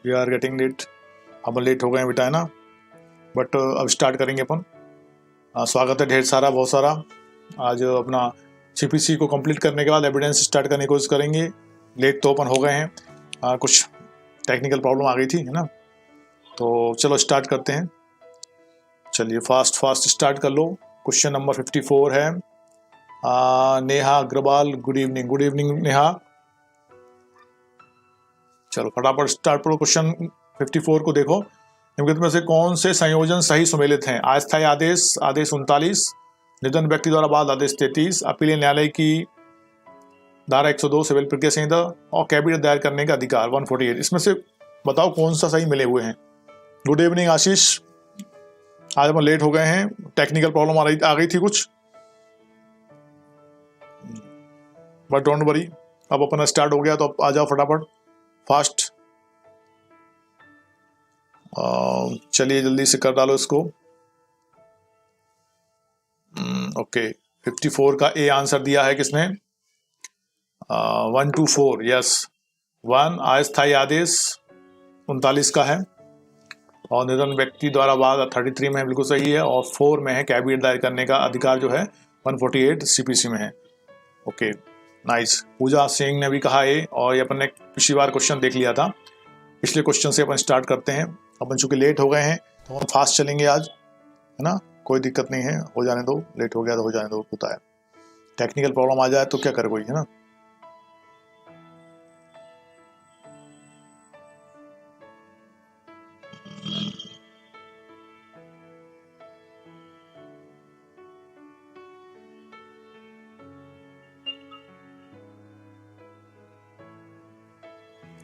We are getting late, अपन late हो गए हैं बेटा, है ना, बट अब स्टार्ट करेंगे अपन। स्वागत है ढेर सारा, बहुत सारा। आज अपना CPC को कंप्लीट करने के बाद एविडेंस स्टार्ट करने की कोशिश करेंगे। लेट तो अपन हो गए हैं, कुछ टेक्निकल प्रॉब्लम आ गई थी, है ना। तो चलो स्टार्ट करते हैं। चलिए फास्ट स्टार्ट कर लो। क्वेश्चन नंबर 54 है। Neha Agarwal, good evening Neha. चलो फटाफट स्टार्ट करो। क्वेश्चन 54 को देखो। निम्नलिखित में से कौन से संयोजन सही सुमेलित हैं? अस्थायी आदेश आदेश 39, निर्धन व्यक्ति द्वारा बाद आदेश 33, अपीलीय न्यायालय की धारा 102 सिविल प्रक्रिया संहिता और कैबिनेट दायर करने का अधिकार 148। इसमें से बताओ कौन सा सही मिले हुए हैं। गुड इवनिंग आशीष। आज हम लेट हो गए हैं, टेक्निकल प्रॉब्लम आ गई थी कुछ, बट डोंट वरी, अब अपना स्टार्ट हो गया तो अब आ जाओ फटाफट फास्ट। चलिए जल्दी से कर डालो इसको। ओके 54 का ए आंसर दिया है किसने? 1 to 4, यस। 1 अस्थायी आदेश 39 का है और निर्धन व्यक्ति द्वारा बाद 33 में है, बिल्कुल सही है। और 4 में है कैबिनेट दायर करने का अधिकार जो है 148 CPC में है। Okay nice. पूजा सिंह ने भी कहा ए, और ये अपन ने पिछली बार क्वेश्चन देख लिया था। पिछले क्वेश्चन से अपन स्टार्ट करते हैं। अपन चूंकि लेट हो गए हैं तो हम फास्ट चलेंगे आज, है ना, कोई दिक्कत नहीं है, हो जाने दो। लेट हो गया तो हो जाने दो, होता है। टेक्निकल प्रॉब्लम आ जाए तो क्या करे कोई, है ना।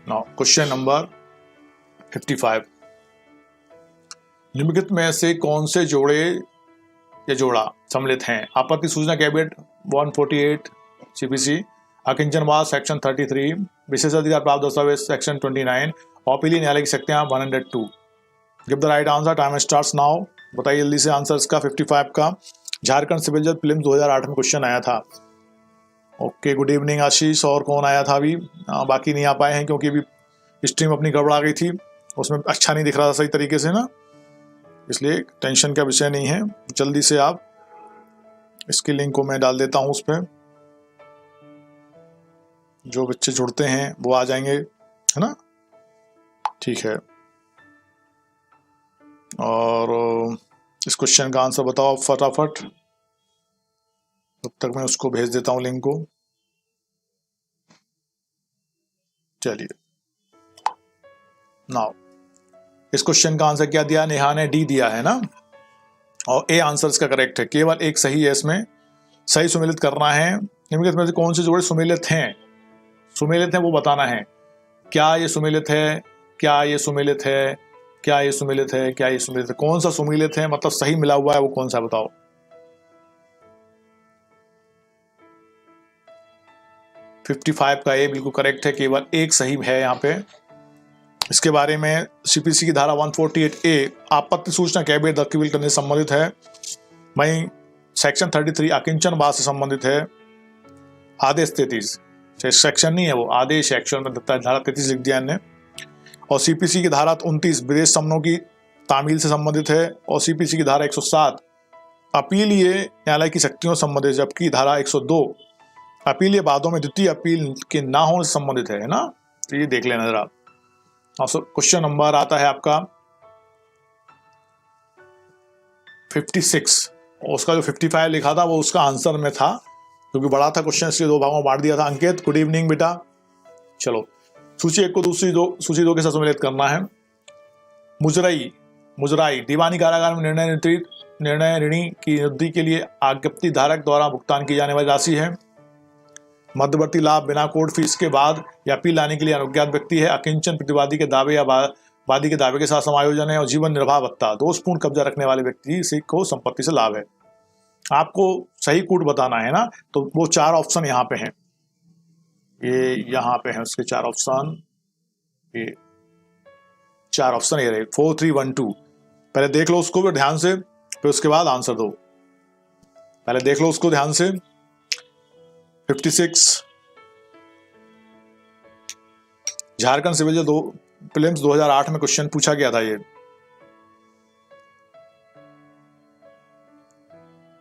Now question number 55। निम्नलिखित में से कौन से जोड़े या जोड़ा सम्मिलित हैं? आपत्ति सूचना कैबिनेट 148 CPC, अकिंचनवाद सेक्शन 33, विशेषाधिकार प्राप्त दस्तावेज सेक्शन 29 और अपीलीय न्यायालय की शक्तियां 102। Give the right answer, time starts now. बताइए जल्दी से आंसर्स का। 55 का झारखंड सिविल जज प्रीलिम्स 2008 में क्वेश्चन आया था। ओके गुड इवनिंग आशीष। और कौन आया था अभी? बाकी नहीं आ पाए हैं क्योंकि अभी स्ट्रीम अपनी गड़बड़ा गई थी, उसमें अच्छा नहीं दिख रहा था सही तरीके से ना, इसलिए टेंशन का विषय नहीं है। जल्दी से आप इसकी लिंक को मैं डाल देता हूं उस पर, जो बच्चे जुड़ते हैं वो आ जाएंगे, है ना, ठीक है। और इस क्वेश्चन का आंसर बताओ फटाफट, तब तक मैं उसको भेज देता हूं लिंक को। चलिए नाउ इस क्वेश्चन का आंसर क्या दिया? नेहा ने डी दिया है ना, और ए आंसर इसका करेक्ट है। केवल एक सही है इसमें, सही सुमेलित करना है। निम्नलिखित में से कौन से जोड़े सुमेलित हैं? सुमेलित है वो बताना है। क्या ये सुमेलित है, क्या ये सुमेलित है, क्या ये सुमेलित है, क्या ये सुमेलित है? कौन सा सुमेलित है, मतलब सही मिला हुआ है, वो कौन सा बताओ। फिफ्टी 55 का ए बिल्कुल करेक्ट है, केवल एक सही है यहाँ पे। इसके बारे में CPC की धारा 148A आपत्ति सूचना कैबिनेट दर्ज करने से संबंधित है। वहीं सेक्शन 33 अकिंचनवाद से संबंधित है। आदेश 33 सेक्शन नहीं है, वो आदेश एक्शन में देता है, धारा 33 लिख दिया इन्होंने। और CPC की धारा 29 विदेश समनों की तामील से संबंधित है। और CPC की धारा 107 अपीलीय न्यायालय की शक्तियों से संबंधित, जबकि धारा 102 अपीलीय वादों में द्वितीय अपील के ना होने से संबंधित है ना। तो ये देख लेना जरा। क्वेश्चन नंबर आता है आपका 56, और उसका जो 55 लिखा था वो उसका आंसर में था, क्योंकि बड़ा था क्वेश्चन, इसलिए 2 भागों में बांट दिया था। अंकित गुड इवनिंग बेटा। चलो सूची 1 को सूची 2 के साथ सम्मिलित करना है। मुजराई दीवानी कारागार में निर्णय ऋणी की निवृत्ति के लिए आज्ञप्ति धारक द्वारा भुगतान की जाने वाली राशि है। मध्यवर्ती लाभ बिना कोर्ट फीस के बाद या अपील लाने के लिए अज्ञात व्यक्ति है। अकिंचन प्रतिवादी के दावे या वादी के दावे के साथ समायोजन है। और जीवन निर्वाह भत्ता दोषपूर्ण कब्जा रखने वाले व्यक्ति को संपत्ति से लाभ है। आपको सही कूट बताना है ना, तो वो 4 ऑप्शन यहाँ पे हैं, ये यहाँ पे हैं उसके 4 ऑप्शन, ये 4 ऑप्शन ये रहे 4 3 1 2। पहले देख लो उसको ध्यान से, फिर उसके बाद आंसर दो। पहले देख लो उसको ध्यान से। 56 झारखंड सिविल जज दो प्रीलिम्स 2008 में क्वेश्चन पूछा गया था। ये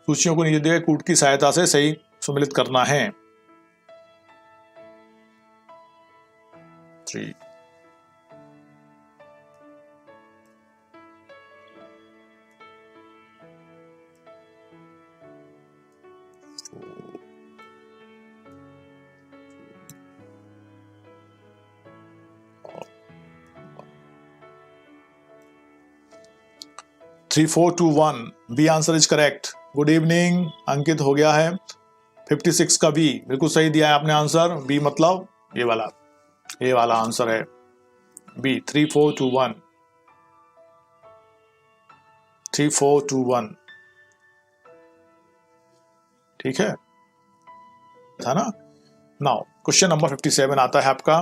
सूचियों को नीचे दिए गए कूट की सहायता से सही सम्मिलित करना है। 3 3 4 2 1 B answer is correct. Good evening Ankit, हो गया है 56 का बी, बिल्कुल सही दिया है आपने आंसर। बी मतलब ये वाला आंसर है बी। 3 4 2 1 3 4 2 1 ठीक है, था ना। नाउ क्वेश्चन नंबर 57 आता है आपका।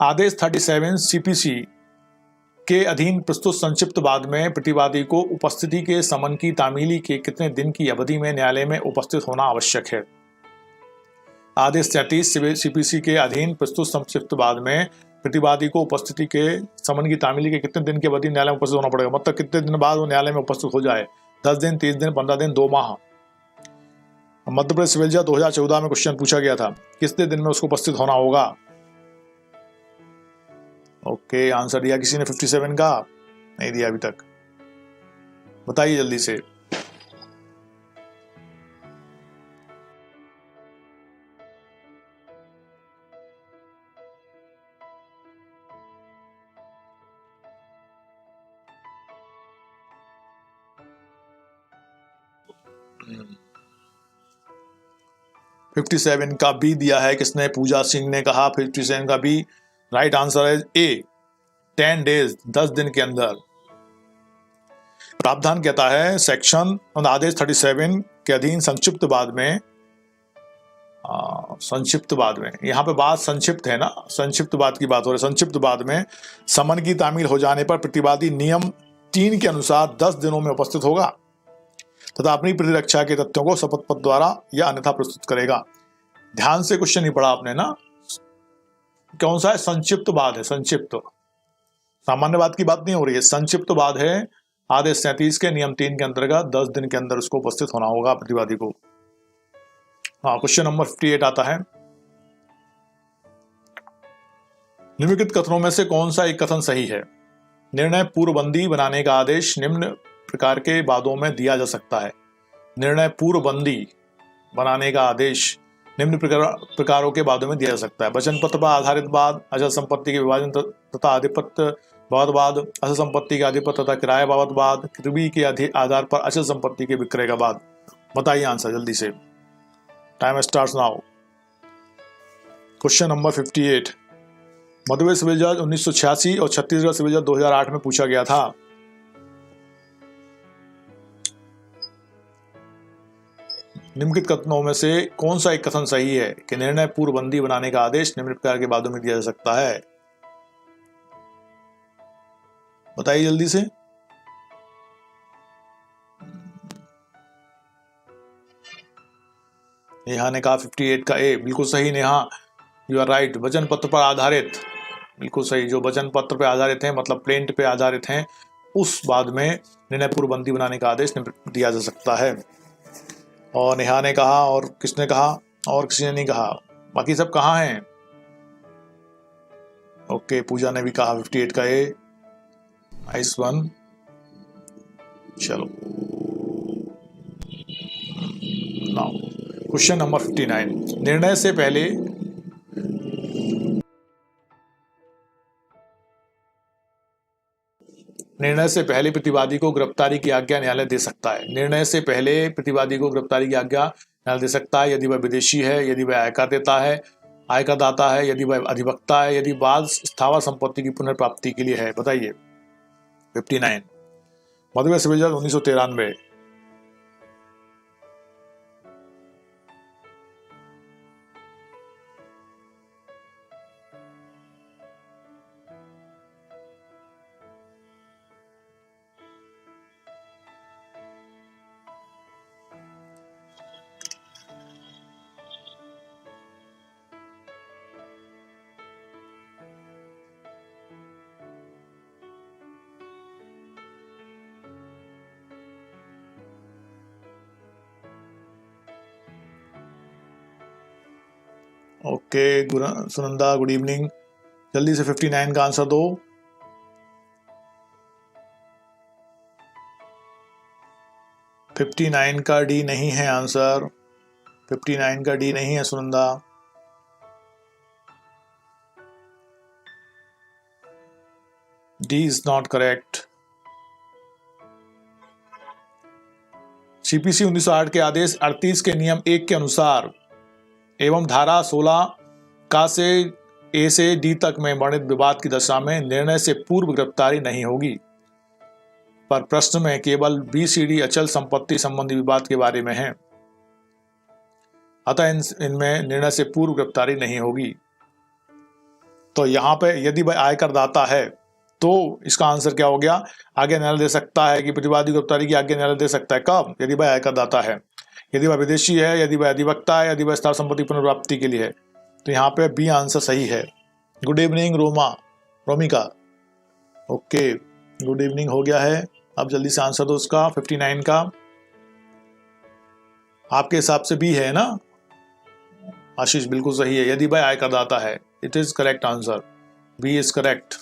आदेश 37 सीपीसी के अधीन प्रस्तुत संक्षिप्त वाद में प्रतिवादी को उपस्थिति के समन की तामीली के कितने दिन की अवधि में न्यायालय में उपस्थित होना आवश्यक है। आदेश 33 सीपीसी के अधीन प्रस्तुत संक्षिप्त वाद में प्रतिवादी को उपस्थिति के समन की तामीली के कितने दिन की अवधि न्यायालय में उपस्थित होना पड़ेगा, मतलब कितने दिन बाद वो न्यायालय में उपस्थित हो जाए। 10 दिन, 30 दिन, 15 दिन, 2 माह। मध्य प्रदेश सिविल जज 2014 में क्वेश्चन पूछा गया था, कितने दिन में उसको उपस्थित होना होगा। ओके, आंसर दिया किसी ने 57 का, नहीं दिया अभी तक, बताइए जल्दी से। हम्म 57 का बी दिया है किसने, पूजा सिंह ने कहा 57 का बी। राइट आंसर है ए 10 डेज, 10 दिन के अंदर। प्रावधान कहता है सेक्शन आदेश 37 के अधीन संक्षिप्त बाद में, संक्षिप्त बाद में, यहाँ पे बात संक्षिप्त है ना, संक्षिप्त बाद की बात हो रही है। संक्षिप्त बाद में समन की तामील हो जाने पर प्रतिवादी नियम 3 के अनुसार 10 दिनों में उपस्थित होगा तथा अपनी प्रतिरक्षा के तथ्यों को शपथ पत्र द्वारा या अन्यथा प्रस्तुत करेगा। ध्यान से क्वेश्चन नहीं पढ़ा आपने ना, कौन सा है, संक्षिप्त बाद है, संक्षिप्त, सामान्य बात की बात नहीं हो रही है, संक्षिप्त बाद है। आदेश 37 के नियम 3 के अंतर्गत 10 दिन के अंदर उसको उपस्थित होना होगा प्रतिवादी को। हाँ, क्वेश्चन नंबर 58 आता है। निम्नलिखित कथनों में से कौन सा एक कथन सही है। निर्णय पूर्वबंदी बनाने का आदेश निम्न प्रकार के वादों में दिया जा सकता है। निर्णय पूर्वबंदी बनाने का आदेश निम्न प्रकारों के वादों में दिया जा सकता है। वचन पत्र पर आधारित वाद, अचल संपत्ति के विभाजन तथा आधिपत्य बाबत वाद, अचल संपत्ति के आधिपत्य तथा किराया बाबत वाद, कृवि के आधार पर अचल संपत्ति के विक्रय का वाद। बताइए आंसर जल्दी से, time starts now. Question number 58 मध्य प्रदेश सिविल जज 1986 और छत्तीसगढ़ सिविल जज 2008 में पूछा गया था। निम्नलिखित कथनों में से कौन सा एक कथन सही है कि निर्णय पूर्वबंदी बनाने का आदेश निम्न प्रकार के वादों में दिया जा सकता है। बताइए जल्दी से। नेहा ने कहा 58 का ए, बिल्कुल सही नेहा, यू आर राइट। वचन पत्र पर आधारित, बिल्कुल सही, जो वचन पत्र पर आधारित हैं मतलब प्लेंट पे आधारित हैं, उस बाद में निर्णय पूर्वबंदी बनाने का आदेश दिया जा सकता है। और नेहा ने कहा, और किसने कहा, और किसी ने नहीं कहा, बाकी सब कहाँ हैं। ओके, पूजा ने भी कहा 58 का ए, नाइस वन। चलो नाउ क्वेश्चन नंबर 59 निर्णय से पहले प्रतिवादी को गिरफ्तारी की आज्ञा न्यायालय दे सकता है। निर्णय से पहले प्रतिवादी को गिरफ्तारी की आज्ञा न्यायालय दे सकता है यदि वह विदेशी है, यदि वह आयकर देता है, आयकर दाता है, यदि वह अधिवक्ता है, यदि बाद स्थावर संपत्ति की पुनर्प्राप्ति के लिए है। बताइए 59 मध्य प्रदेश सिविल जज 1993। Okay Sunanda, good evening. जल्दी से 59 का आंसर दो। 59 का डी नहीं है आंसर। 59 का डी नहीं है Sunanda. D is not correct. CPC 1908 के आदेश 38 के नियम 1 के अनुसार एवं धारा 16 का से ए से डी तक में वर्णित विवाद की दशा में निर्णय से पूर्व गिरफ्तारी नहीं होगी। पर प्रश्न में केवल बी सी डी अचल संपत्ति संबंधी विवाद के बारे में है, अतः इनमें निर्णय से पूर्व गिरफ्तारी नहीं होगी। तो यहाँ पे यदि वह आयकर दाता है तो इसका आंसर क्या हो गया? आगे न्यायालय दे सकता है कि प्रतिवादी गिरफ्तारी की आज्ञा न्यायालय दे सकता है। कब? यदि वह आयकर दाता है, यदि वह विदेशी है, यदि वह अधिवक्ता है, यदि वह स्थावर संपत्ति पुनर्प्राप्ति के लिए है। तो यहाँ पे बी आंसर सही है। Good evening Romika. Okay, good evening हो गया है। अब जल्दी से आंसर दो उसका 59 का। आपके हिसाब से बी है ना आशीष? बिल्कुल सही है। यदि वह आयकर दाता है, it is correct answer, B is correct.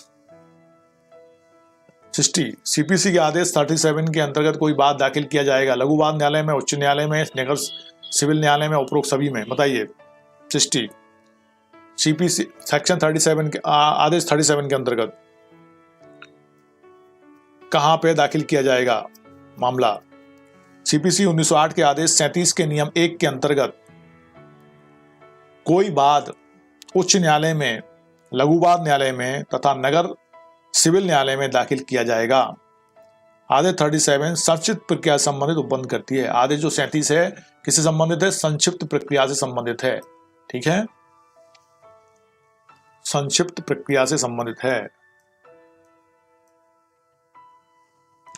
60 CPC के आदेश 37 के अंतर्गत कोई बात दाखिल किया जाएगा लघु वाद न्यायालय में, उच्च न्यायालय में, नगर सिविल न्यायालय में, उपरोक्त सभी में। बताइए 60 सीपीसी सेक्शन 37 के आदेश 37 के अंतर्गत कहां पे दाखिल किया जाएगा मामला? सीपीसी 1908 के आदेश 37 के नियम 1 के अंतर्गत कोई बात उच्च न्यायालय में, लघु वाद न्यायालय में तथा नगर सिविल न्यायालय में दाखिल किया जाएगा। आदेश 37 संक्षिप्त प्रक्रिया से संबंधित उपबंध करती है। आदेश जो 37 है किससे संबंधित है? संक्षिप्त प्रक्रिया से संबंधित है। ठीक है, संक्षिप्त प्रक्रिया से संबंधित है।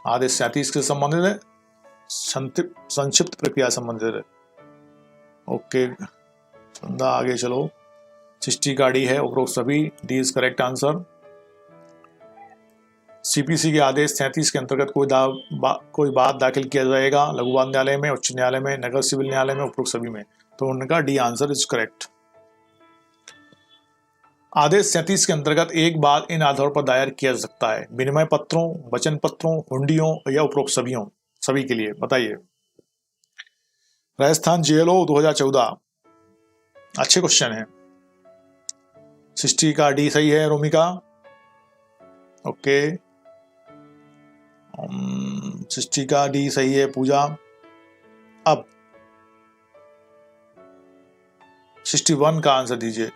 आदेश 37 से संबंधित है, संक्षिप्त प्रक्रिया से संबंधित है। ओके, आगे चलो। 60 का डी है, उपरोक्त सभी। D is correct answer. CPC के आदेश 37 के अंतर्गत कोई बात दाखिल किया जाएगा लघु वाद न्यायालय में, उच्च न्यायालय में, नगर सिविल न्यायालय में, उपरोक्त सभी में। तो उनका डी आंसर इज करेक्ट। आदेश 37 के अंतर्गत एक बात इन आधारों पर दायर किया जा सकता है: विनिमय पत्रों, वचन पत्रों, हुंडियों या उपरोक्त सभी के लिए। बताइए। राजस्थान जेएलओ 2014, अच्छे क्वेश्चन है। 60 का डी सही है रोमिका। ओके, 60 का डी सही है पूजा। अब 61 का आंसर दीजिए।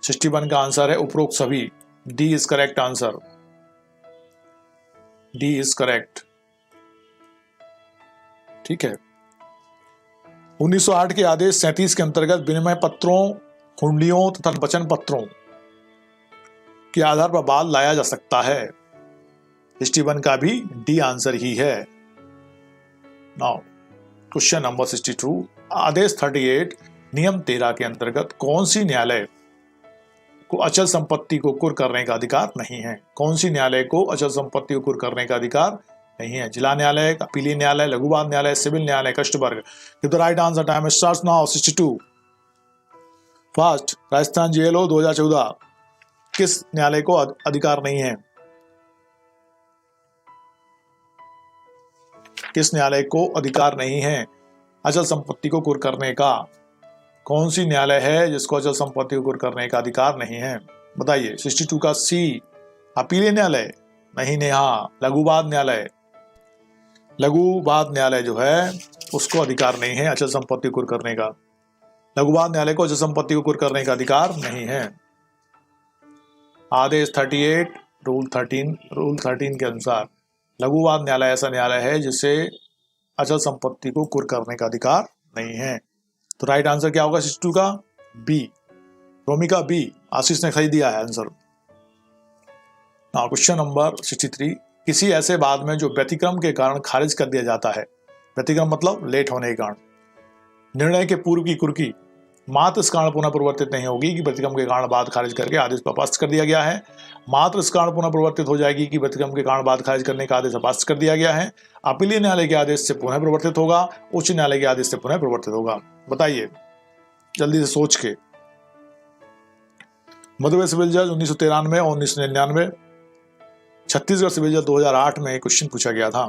61 का आंसर है उपरोक्त सभी। D is correct answer, D is correct. ठीक है। 1908 के आदेश 37 के अंतर्गत विनिमय पत्रों, हुंडियों तथा वचन पत्रों के आधार पर बाल लाया जा सकता है। 61 का भी डी आंसर ही है। Now question number 62। आदेश 38 नियम 13 के अंतर्गत कौन सी न्यायालय को अचल संपत्ति को कुर्क करने का अधिकार नहीं है? कौन सी न्यायालय को अचल संपत्ति को कुर्क करने का अधिकार नहीं है? जिला न्यायालय, अपीलीय न्यायालय, लघु वाद न्यायालय, सिविल न्यायालय, कष्टवर्ग। Give the right answer. Time starts now. 62 fast. Rajasthan JLO 2014 किस न्यायालय को अधिकार नहीं है? किस न्यायालय को अधिकार नहीं है अचल संपत्ति को कुर्क करने का? कौन सी न्यायालय है जिसको अचल संपत्ति को कुर्क करने का अधिकार नहीं है? बताइए। 62 का सी अपीलीय न्यायालय नहीं, नेहा। लघु वाद न्यायालय, लघु वाद न्यायालय जो है उसको अधिकार नहीं है अचल संपत्ति को कुर्क करने का। लघु वाद न्यायालय को अचल संपत्ति को कुर्क करने का अधिकार नहीं है। आदेश 38 रूल 13 के अनुसार लघु वाद न्यायालय ऐसा न्यायालय है जिसे अचल संपत्ति को कुर्क करने का अधिकार नहीं है। तो राइट आंसर क्या होगा 62 का? B Romika, B. आशीष ने सही दिया है आंसर। Question number 63। किसी ऐसे वाद में जो व्यतिक्रम के कारण खारिज कर दिया जाता है, व्यतिक्रम मतलब लेट होने के कारण, निर्णय के पूर्व की कुर्की मात्र इस कारण पुनः प्रवर्तित नहीं होगी कि व्यतिक्रम के कारण बात खारिज करके आदेश अपास्त कर दिया गया है। मात्र इस कारण पुनः प्रवर्तित हो जाएगी कि व्यतिक्रम के कारण बात खारिज करने का आदेश अपास्त कर दिया गया है। अपीलीय न्यायालय के आदेश से पुनः प्रवर्तित होगा, उच्च न्यायालय के आदेश से पुनः प्रवर्तित होगा। बताइए जल्दी से सोच के। मध्य प्रदेश सिविल जज 1993 और 1999। छत्तीसगढ़ सिविल जज 2008 में क्वेश्चन पूछा गया था।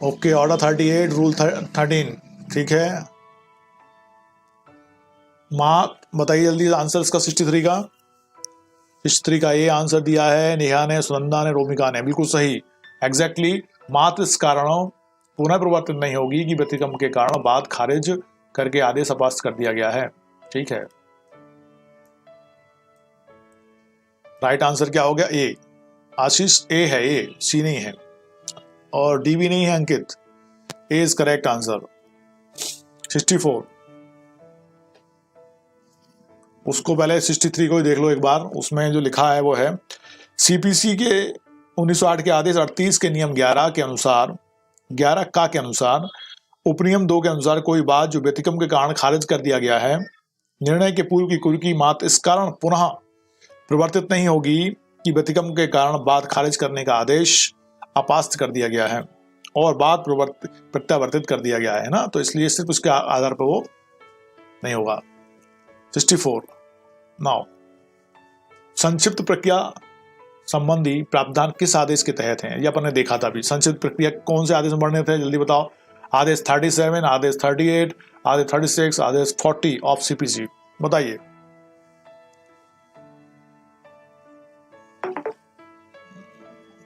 ओके, ऑर्डर 38 रूल 13, ठीक है। माँ बताइए जल्दी आंसर इसका 63 का। 63 का ये आंसर दिया है नेहा ने, सुनंदा ने, रोमिका ने, बिल्कुल सही, एग्जैक्टली। मात्र इस कारणों पुनः प्रवर्तित नहीं होगी कि व्यतिक्रम के कारण बात खारिज करके आदेश अपास्त कर दिया गया है, ठीक है। राइट आंसर क्या हो गया? ए। आशीष ए है, ए, सी नहीं है, और डी भी नहीं है अंकित। ए इज करेक्ट आंसर। 64, उसको पहले 63 को ही देख लो एक बार। उसमें जो लिखा है वो है सीपीसी के 1908 के आदेश 38 के नियम 11 के अनुसार, 11 का के अनुसार उपनियम 2 के अनुसार कोई बात जो व्यतिक्रम के कारण खारिज कर दिया गया है, निर्णय के पूर्व की कुर्की मात्र इस कारण पुनः प्रवर्तित नहीं होगी कि व्यतिक्रम के कारण बात खारिज करने का आदेश अपास्त कर दिया गया है और बात प्रत्यावर्तित कर दिया गया है ना, तो इसलिए सिर्फ उसके आधार पर वो नहीं होगा। 64, नाउ संक्षिप्त प्रक्रिया संबंधी प्रावधान किस आदेश के तहत हैं? ये अपन ने देखा था अभी। संक्षिप्त प्रक्रिया कौन से आदेश में बढ़ने थे, जल्दी बताओ। आदेश 37, आदेश 38, आदेश 36, आदेश 40 ऑफ सीपीसी, बताइए।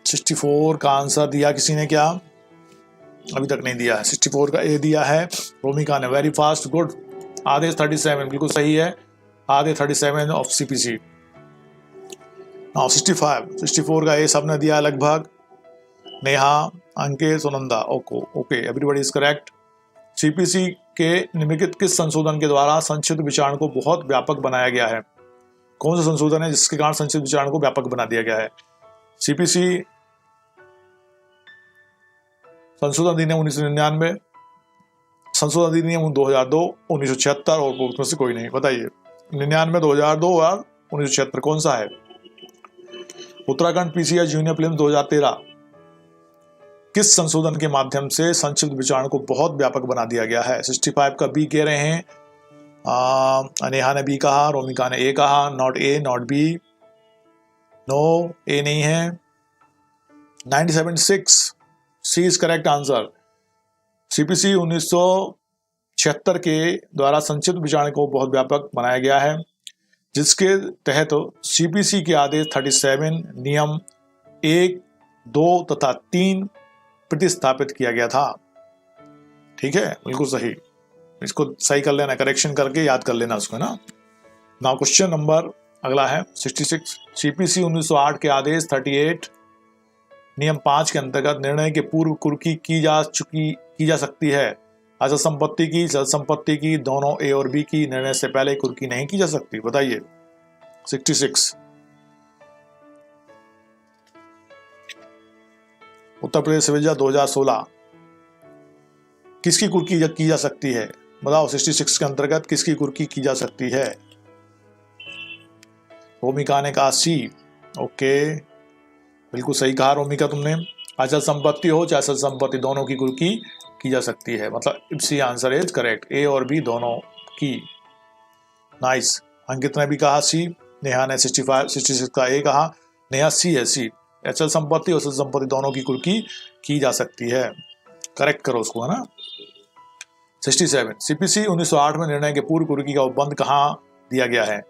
सिक्सटी 64 का आंसर दिया किसी ने क्या? अभी तक नहीं दिया है। 64 का ए दिया है रोमिका ने, वेरी फास्ट, गुड। आदेश 37 बिल्कुल सही है, आदेश 37 ऑफ सीपीसी। नाउ 64 का ए सबने दिया लगभग, Neha, Ankit, Sunanda, okay, everybody is correct. CPC के निम्नलिखित किस संशोधन के द्वारा संक्षिप्त विचारण को बहुत व्यापक बनाया गया है? कौन सा संशोधन है जिसके कारण संक्षिप्त विचारण को व्यापक बना दिया गया है? सीपीसी संशोधन अधिनियम 1999, संशोधन अधिनियम 2002, 1976 और उसमें से कोई नहीं, बताइए। 99, 2002 और 1976 कौन सा है? उत्तराखंड पीसीएस जूनियर प्रीलिम्स 2013 किस संशोधन के माध्यम से संक्षिप्त विचारण को बहुत व्यापक बना दिया गया है? 65 का बी कह रहे हैं, नेहा ने बी कहा, रोमिका ने ए कहा, not A not B, no A नहीं है। 976 C is correct answer. CPC 1976 के द्वारा संक्षिप्त विचारण को बहुत व्यापक बनाया गया है, जिसके तहत सीपीसी के आदेश 37 नियम 1, 2 तथा 3 प्रतिस्थापित किया गया था, ठीक है, बिल्कुल सही। इसको सही कर लेना, करेक्शन करके याद कर लेना उसको ना। नाउ क्वेश्चन नंबर अगला है 66। सीपीसी 1908 के आदेश 38 नियम 5 के अंतर्गत निर्णय के पूर्व कुर्की की जा सकती है। अचल संपत्ति की, चल संपत्ति की, दोनों ए और बी की निर्णय से पहले कुर्की नहीं की जा सकती, बताइए। 66 उत्तर प्रदेश सिविल जज 2016 किसकी कुर्की की जा सकती है? बताओ 66 के अंतर्गत किसकी कुर्की की जा सकती है? रोमिका ने कहा सी, ओके, बिल्कुल सही कहा रोमिका तुमने। अचल संपत्ति हो चाहे अचल संपत्ति, दोनों की कुर्की की जा सकती है, मतलब सी आंसर इज करेक्ट, ए और बी दोनों की। नाइस, अंकित ने भी कहा सी, नेहा ने 66 का ए कहा, नेहा सी है, सी, अचल संपत्ति और अचल संपत्ति दोनों की कुर्की की जा सकती है, करेक्ट करो उसको, है ना। 67 सीपीसी 1908 में निर्णय के पूर्व कुर्की का उपबंध कहाँ दिया गया है?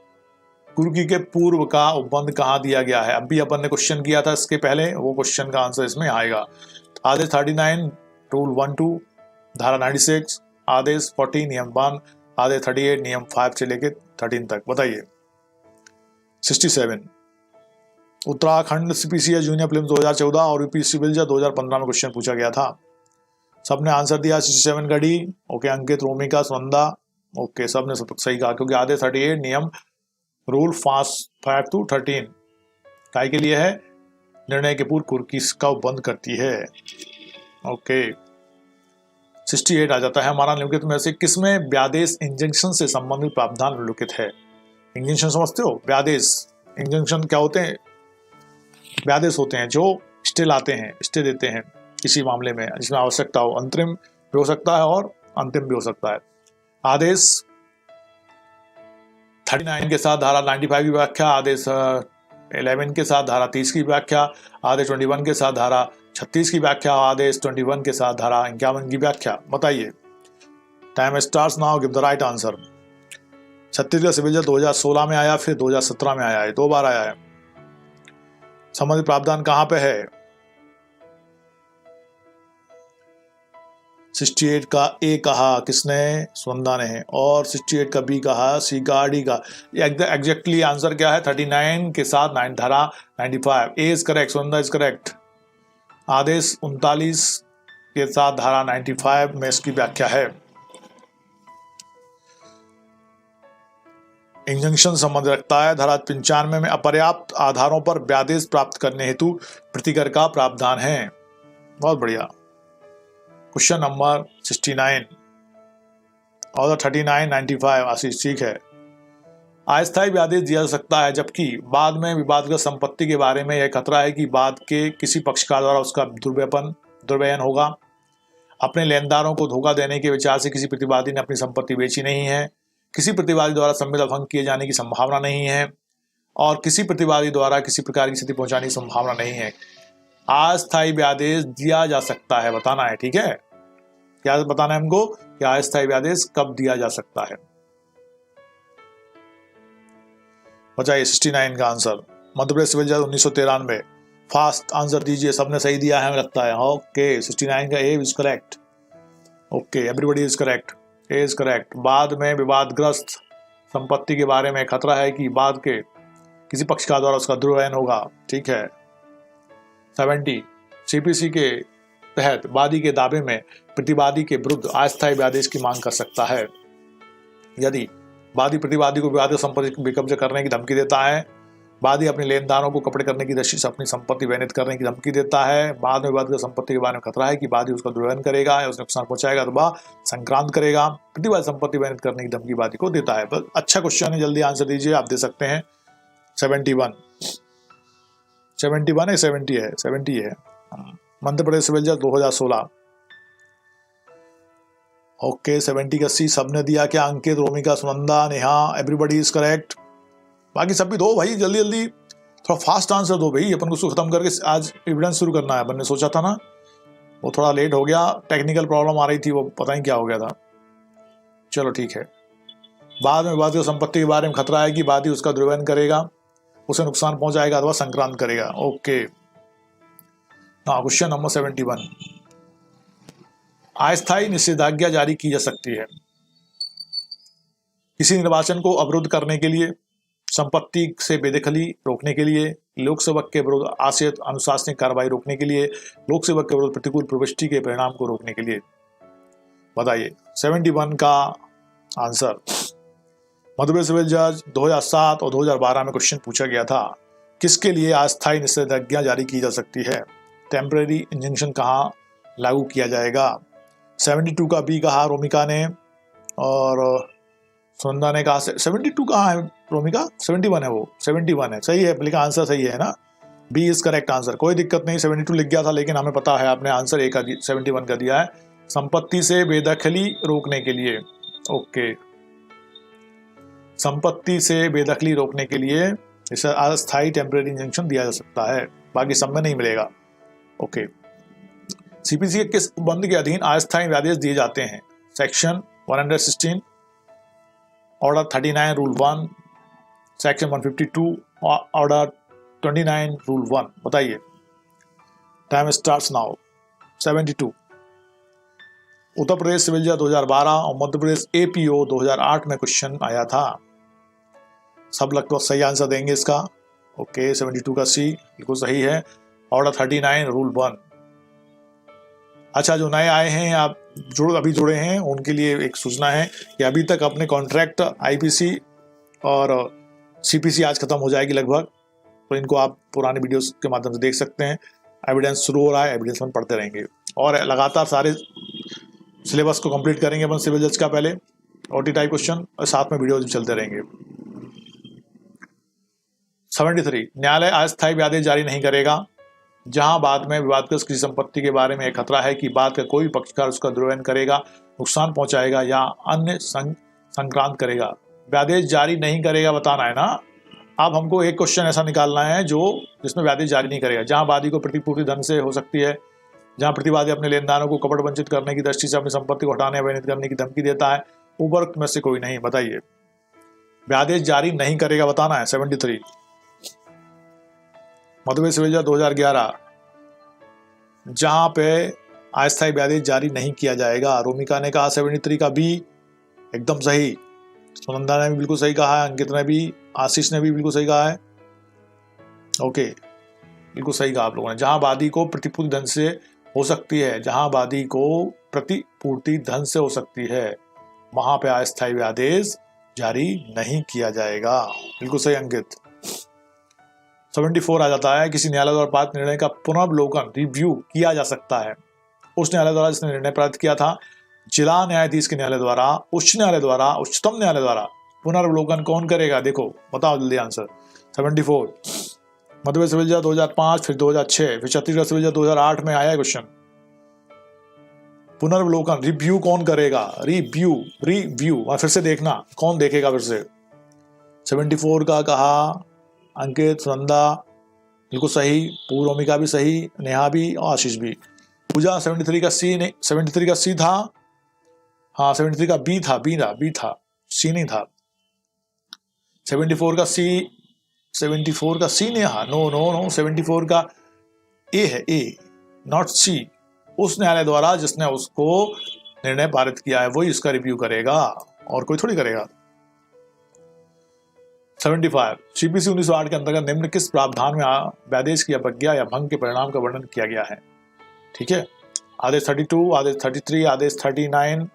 कुर्की के पूर्व का उपबंध कहाँ दिया गया है? अभी अपन ने क्वेश्चन किया था इसके पहले, वो क्वेश्चन का आंसर इसमें आएगा। आदेश 39 रूल 12, धारा 96, आदेश 40 नियम 1, आदेश 38 नियम 5 से लेकर 13 तक, बताइए। 67 उत्तराखंड सीपीसीएस जूनियर प्रीलिम्स 2014 और यूपी सिविल जज 2015 में क्वेश्चन पूछा गया था। सबने आंसर दिया 67 का डी, ओके, अंकित, रोमिका, सुनंदा, ओके, सबने सब सही कहा, क्योंकि आदेश 38 नियम रूल 5 to 13 काय के लिए है? निर्णय के पूर्व कुर्की का उपबंध करती है, ओके। 68 आ जाता है हमारा निम्नलिखित में से किसमें व्यादेश इंजंक्शन से संबंधित प्रावधान उल्लिखित है? इंजंक्शन समझते हो? व्यादेश इंजंक्शन क्या होते हैं? व्यादेश होते हैं जो स्टे लाते हैं, स्टे देते हैं किसी मामले में जिसमें आवश्यकता हो। अंतरिम भी हो सकता है और अंतिम भी हो सकता है। आदेश 39 के साथ धारा 95 की व्याख्या, आदेश 11 के साथ धारा 30 की व्याख्या, आदेश 21 के साथ धारा 36 की व्याख्या, आदेश 21 के साथ धारा 51 की व्याख्या। बताइए। Time starts now, give the right answer. Chhattisgarh civil जज 2016 में आया, फिर 2017 में आया है, 2 बार आया है। संबंधित प्रावधान कहां पे है? 68 का ए कहा किसने? सुनंदा ने। और 68 का बी कहा सीगाड़ी का। एग्जैक्टली आंसर क्या है? 39 के साथ धारा 95। A is correct, Sunanda is correct. आदेश 39 के साथ धारा 95 में इसकी व्याख्या है। इंजंक्शन संबंध रखता है। धारा 95 में अपर्याप्त आधारों पर व्यादेश प्राप्त करने हेतु प्रतिकर का प्रावधान है। बहुत बढ़िया। क्वेश्चन नंबर 69 और 39, 95 आशीष ठीक है। अस्थायी व्यादेश दिया जा सकता है जबकि बाद में विवादग्रस्त संपत्ति के बारे में यह खतरा है कि बाद के किसी पक्षकार द्वारा उसका दुर्व्ययन होगा। अपने लेनदारों को धोखा देने के विचार से किसी प्रतिवादी ने अपनी संपत्ति बेची नहीं है। किसी प्रतिवादी द्वारा संविदा भंग किए जाने की संभावना नहीं है और किसी प्रतिवादी द्वारा किसी प्रकार की क्षति पहुंचाने की संभावना नहीं है। अस्थायी व्यादेश दिया जा सकता है, बताना है। ठीक है, क्या बताना है हमको कि अस्थायी व्यादेश कब दिया जा सकता है। बताइए 69 का आंसर। मध्य प्रदेश सिविल जज 1993। फास्ट आंसर दीजिए, सबने सही दिया है हमें लगता है। ओके 69 का A is correct. Okay everybody is correct, A is correct. बाद में विवादग्रस्त संपत्ति के बारे में खतरा है कि बाद के किसी पक्षकार द्वारा उसका दुर्व्ययन होगा। ठीक है। 70 सीपीसी के तहत वादी के दावे में प्रतिवादी के विरुद्ध अस्थायी व्यादेश की मांग कर सकता है यदि वादी प्रतिवादी को विवादित संपत्ति बेकब्जा करने की धमकी देता है, वादी अपने लेनदारों को कपड़े करने की दृष्टि से अपनी संपत्ति वैनित करने की धमकी देता है, बाद में विवादित संपत्ति के बारे में खतरा है कि वादी उसका दुर्व्ययन करेगा या उसे नुकसान पहुंचाएगा तो वह संक्रांत करेगा, प्रतिवादी संपत्ति वैनित करने की धमकी वादी को देता है। बस अच्छा क्वेश्चन है, जल्दी आंसर दीजिए, आप दे सकते हैं। 71 है 70 है। मध्य प्रदेश सिविल जज 2016। ओके 70 का सी सबने दिया क्या? Ankit, Romika, Sunanda, Neha, everybody is correct. बाकी सब भी दो भाई, जल्दी जल्दी थोड़ा फास्ट आंसर दो भाई, अपन को उसको खत्म करके आज एविडेंस शुरू करना है। अपन ने सोचा था ना, वो थोड़ा लेट हो गया, टेक्निकल प्रॉब्लम आ रही थी, वो पता नहीं क्या हो गया था। चलो ठीक है। बाद में वादी संपत्ति के बारे में खतरा है कि वादी उसका दुर्व्ययन करेगा, उसे नुकसान पहुंचाएगा अथवा संक्रांत करेगा। ओके हाँ, क्वेश्चन नंबर 71। अस्थायी निषेधाज्ञा जारी की जा सकती है किसी निर्वाचन को अवरुद्ध करने के लिए, संपत्ति से बेदखली रोकने के लिए, लोक सेवक के विरुद्ध आशयत अनुशासनिक कार्रवाई रोकने के लिए, लोक सेवक के विरुद्ध प्रतिकूल प्रविष्टि के परिणाम को रोकने के लिए। बताइए 71 का आंसर। मध्य प्रदेश सिविल जज 2007 और 2012 में क्वेश्चन पूछा गया था, किसके लिए अस्थायी निषेधाज्ञा जारी की जा सकती है? टेम्परेरी इंजंक्शन कहाँ लागू किया जाएगा? 72 का बी कहा रोमिका ने और सुनंदा ने कहा। 72 कहाँ है रोमिका? 71 है वो, 71 है, सही है, लिखा आंसर सही है ना, बी इज करेक्ट आंसर। कोई दिक्कत नहीं, 72 लिख गया था लेकिन हमें पता है आपने आंसर ए का 71 का दिया है, संपत्ति से बेदखली रोकने के लिए। ओके, संपत्ति से बेदखली रोकने के लिए इसे अस्थायी टेम्परेरी इंजंक्शन दिया जा सकता है, बाकी सब में नहीं मिलेगा। ओके, सीपीसी के किस बंद के अधीन अस्थायी व्यादेश दिए जाते हैं? Section 116, order 39 rule 1, section 152, order 29 rule 1। बताइए, टाइम स्टार्ट्स नाउ। 72 उत्तर प्रदेश सिविल जज 2012 और मध्य प्रदेश एपीओ 2008 में क्वेश्चन आया था। सब लगभग सही आंसर देंगे इसका। ओके 72 का सी बिल्कुल सही है, ऑर्डर 39 रूल 1। अच्छा, जो नए आए हैं, आप अभी जुड़े हैं, उनके लिए एक सूचना है कि अभी तक अपने कॉन्ट्रैक्ट आईपीसी और सीपीसी आज खत्म हो जाएगी लगभग, तो इनको आप पुराने वीडियोस के माध्यम से देख सकते हैं। एविडेंस शुरू हो रहा है, एविडेंस में पढ़ते रहेंगे और लगातार सारे सिलेबस को कंप्लीट करेंगे अपन सिविल जज का, पहले ओटी टाइप क्वेश्चन और साथ में वीडियोज भी चलते रहेंगे। 73 न्यायालय अस्थायी आदेश जारी नहीं करेगा जहां बाद में विवादग्रस्त किसी संपत्ति के बारे में एक खतरा है कि बाद का कोई पक्षकार उसका दुरुपयोग करेगा, नुकसान पहुंचाएगा या अन्य संक्रांत करेगा। व्यादेश जारी नहीं करेगा बताना है ना। अब हमको एक क्वेश्चन ऐसा निकालना है जिसमें व्यादेश जारी नहीं करेगा, जहां वादी को प्रतिपूर्ति धन से हो सकती है, जहां प्रतिवादी अपने लेनदारों को कपट वंचित करने की दृष्टि से अपनी संपत्ति को हटाने या वैनित करने की धमकी देता है। उपरोक्त में से कोई नहीं। बताइए, व्यादेश जारी नहीं करेगा बताना है। 73 मधुबे सिविल 2011 जहां पे अस्थायी व्यादेश जारी नहीं किया जाएगा। रोमिका ने कहा 73 का बी एकदम सही, सुनंदा ने भी बिल्कुल सही कहा है, अंकित ने भी, आशीष ने भी बिल्कुल सही कहा है। ओके, बिल्कुल सही कहा आप लोगों ने। जहां वादी को प्रतिपूर्ति धन से हो सकती है, जहां वादी को प्रतिपूर्ति धन से हो सकती है, वहां पे अस्थायी आदेश जारी नहीं किया जाएगा। बिल्कुल सही अंकित। 74 आ जाता है, किसी न्यायालय द्वारा पारित निर्णय का पुनर्वलोकन रिव्यू किया जा सकता है। उस न्यायालय द्वारा जिसने निर्णय प्राप्त किया था, जिला न्यायाधीश के न्यायालय द्वारा, उच्च न्यायालय द्वारा, उच्चतम न्यायालय द्वारा पुनर्वलोकन कौन करेगा? देखो बताओ जल्दी आंसर। 74 मधुबे सिविल 2005, फिर 2006, फिर छत्तीसगढ़ सिविल 2008 में आया क्वेश्चन। पुनर्वलोकन रिव्यू कौन करेगा? रिव्यू फिर से देखना, कौन देखेगा फिर से? 74 का कहा अंकित, सुनंदा बिल्कुल सही, पूर्वमिका भी सही, नेहा भी और आशीष भी। पूजा 73 का सी नहीं, 73 का सी था, हाँ 73 का बी था, सी नहीं था। 74 का सी, 74 का सी नहीं, हाँ नो 74 का ए है, ए नॉट सी। उस न्यायालय द्वारा जिसने उसको निर्णय पारित किया है वही इसका रिव्यू करेगा, और कोई थोड़ी करेगा। 75 सीपीसी 1908 के अंतर्गत निम्न किस प्रावधान में व्यादेश की अवज्ञा या भंग के परिणाम का वर्णन किया गया है? ठीक है, आदेश 32, आदेश 33, आदेश 39,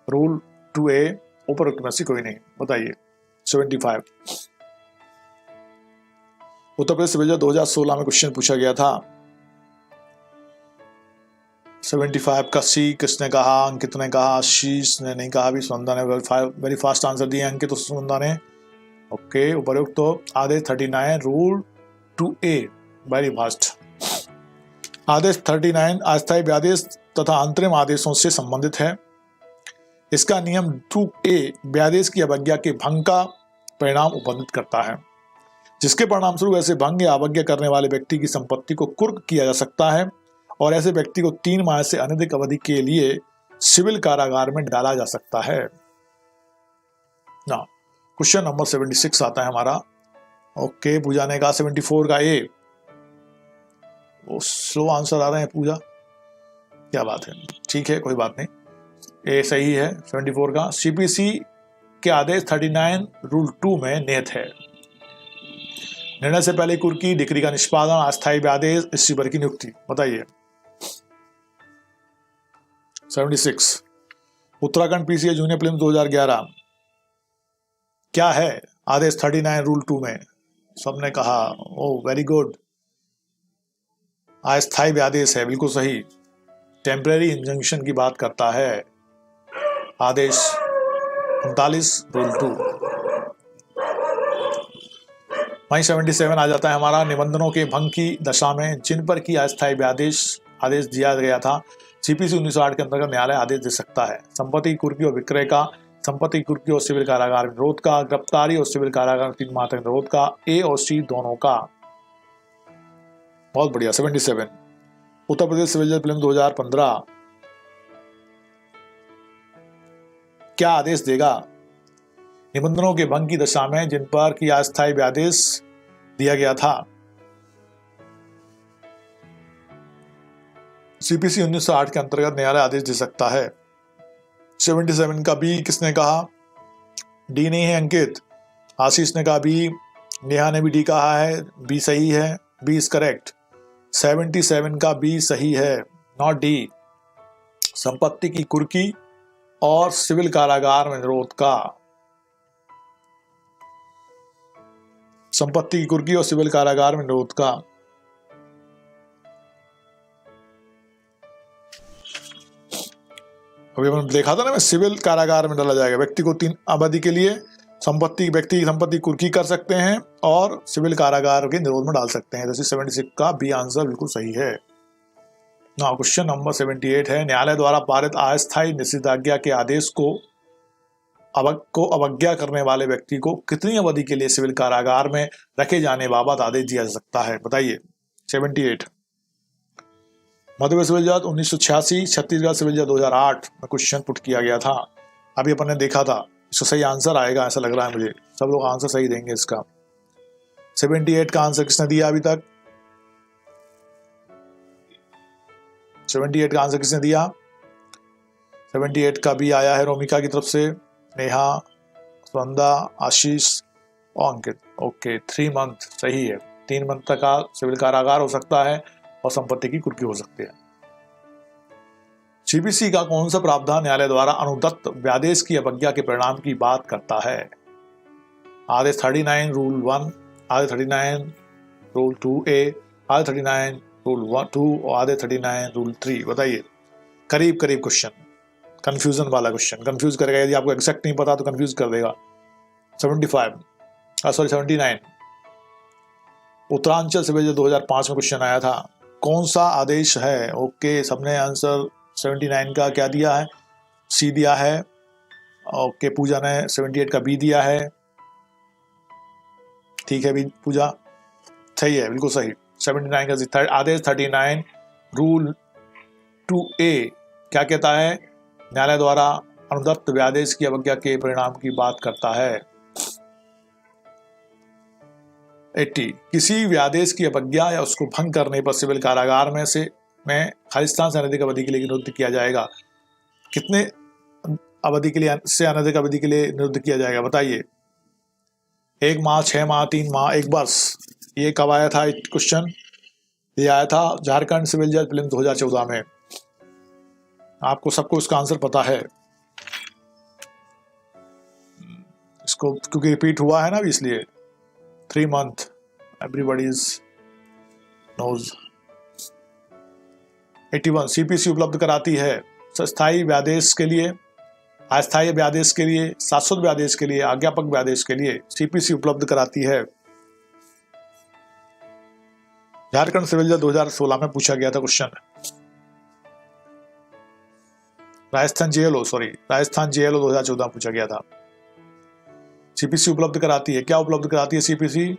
रूल 2A, उपरोक्त में से कोई नहीं। बताइए। 75 उत्तर प्रदेश सिविल 2016 में क्वेश्चन पूछा गया था। 75 का सी किसने कहा? अंकित ने कहा, आशीष ने नहीं कहा, भी सुनंदा ने वेरी फास्ट आंसर दिया अंकित और सुनंदा ने। ओके, उपरोक्त तो आदेश 39 रूल 2A वेरी फास्ट। आदेश 39 अस्थायी व्यादेश तथा अंतरिम आदेशों से संबंधित है। इसका नियम 2A व्यादेश की अवज्ञा के भंग का परिणाम उपबंधित करता है, जिसके परिणाम स्वरूप ऐसे भंग या अवज्ञा करने वाले व्यक्ति की संपत्ति को कुर्क किया जा सकता है और ऐसे व्यक्ति को 3 माह से अनधिक अवधि के लिए सिविल कारागार में डाला जा सकता है ना। क्वेश्चन नंबर 76 आता है हमारा। ओके, पूजा ने कहा 74 का ए, वो स्लो आंसर आ रहे हैं पूजा, क्या बात है, ठीक है कोई बात नहीं, ए सही है। 74 का सीपीसी के आदेश 39 रूल 2 में निहित है। निर्णय से पहले कुर्की डिक्री का निष्पादन, अस्थायी व्यादेश, रिसीवर की नियुक्ति। बताइए। 76 उत्तराखंड पीसीए जूनियर प्रीलिम्स 2011 क्या है? आदेश 39 रूल 2 में सबने कहा, ओ वेरी गुड, अस्थायी व्यादेश है, बिल्कुल सही। टेम्परेरी इंजंक्शन की बात करता है आदेश 39 रूल 2। वहीं 77 आ जाता है हमारा। निबंधनों के भंग की दशा में जिन पर की अस्थायी व्यादेश आदेश दिया गया था, सीपीसी 1908 के अंतर्गत न्यायालय आदेश दे सकता है। संपत्ति कुर्की और विक्रय का, संपत्ति कुर्की और सिविल कारागार में निरोध का, गिरफ्तारी और सिविल कारागार में 3 माह तक निरोध का, ए और सी दोनों का। बहुत बढ़िया। 77 उत्तर प्रदेश सिविल प्रीलिम्स 2015 क्या आदेश देगा? निबंधनों के भंग की दशा में जिन पर की अस्थायी व्यादेश दिया गया था, सीपीसी 1908 के अंतर्गत न्यायालय आदेश दे सकता है। 77 का बी किसने कहा? डी नहीं है अंकित, आशीष ने कहा बी, नेहा ने भी डी कहा है, बी सही है, बी इज करेक्ट। 77 का बी सही है, नॉट डी। संपत्ति की कुर्की और सिविल कारागार में निरोध का, संपत्ति की कुर्की और सिविल कारागार में निरोध का। अभी हमने देखा था ना, सिविल कारागार में डाला जाएगा व्यक्ति को 3 अवधि के लिए, संपत्ति, व्यक्ति की संपत्ति कुर्की कर सकते हैं और सिविल कारागार के निरोध में डाल सकते हैं। जैसे 76 का बी आंसर बिल्कुल सही है। नाउ क्वेश्चन नंबर 78 है, न्यायालय द्वारा पारित अस्थायी निषेधाज्ञा के आदेश को अवज्ञा करने वाले व्यक्ति को कितनी अवधि के लिए सिविल कारागार में रखे जाने बाबत आदेश दिया जा सकता है? बताइए। 78 मध्य प्रदेश सिविल जज 1986, छत्तीसगढ़ सिविल जज 2008 में क्वेश्चन पुट किया गया था। अभी अपन ने देखा था, इसका सही आंसर आएगा ऐसा लग रहा है मुझे। सब लोग आंसर सही देंगे इसका। 78 का आंसर किसने दिया अभी तक? 78 का आंसर किसने दिया? 78 का भी आया है रोमिका की तरफ से, नेहा, स्वंदा, आशीष और अंकित। ओके, 3 मंथ सही है। 3 मंथ तक का सिविल कारागार हो सकता है और संपत्ति की कुर्की हो सकती है। सीपीसी का कौन सा प्रावधान न्यायालय द्वारा अनुदत्त व्यादेश की अवज्ञा के परिणाम की बात करता है? आदेश 39 रूल 1, आदेश 39 रूल 2A, आदेश 39 रूल 2 और आदेश 39 रूल 3। बताइए। करीब करीब क्वेश्चन, कंफ्यूजन वाला क्वेश्चन, कंफ्यूज करेगा। यदि आपको एग्जैक्ट नहीं पता तो कंफ्यूज कर देगा। 79 उत्तरांचल सिविल जज 2005 में क्वेश्चन आया था। कौन सा आदेश है? ओके, सबने आंसर 79 का क्या दिया है? सी दिया है। ओके, पूजा ने 78 का बी दिया है। ठीक है भी पूजा, सही है, बिल्कुल सही। 79 का आदेश 39 रूल 2A क्या कहता है? न्यायालय द्वारा अनुदत्त व्यादेश की अवज्ञा के परिणाम की बात करता है। 80 किसी व्यादेश की अवज्ञा या उसको भंग करने पर सिविल कारागार में खालिस्तान से अनधिक अवधि के लिए निरुद्ध किया जाएगा। कितने अवधि के लिए से अनधिक अवधि के लिए निरुद्ध किया जाएगा? बताइए। 1 माह, 6 माह, 3 माह, 1 वर्ष। ये कब आया था क्वेश्चन? ये आया था झारखंड सिविल जज प्रीलिम्स 2014 में। आपको सबको इसका आंसर पता है इसको, क्योंकि रिपीट हुआ है ना, इसलिए 3 मंथ एवरीबॉडी नोज। 81 सीपीसी उपलब्ध कराती है स्थायी व्यादेश के लिए, अस्थायी व्यादेश के लिए, शाश्वत व्यादेश के लिए, आज्ञापक व्यादेश के लिए सीपीसी उपलब्ध कराती है। झारखंड सिविल जज 2016 में पूछा गया था क्वेश्चन। राजस्थान जेएलओ 2014 पूछा गया था। सीपीसी उपलब्ध कराती है, क्या उपलब्ध कराती है सीपीसी?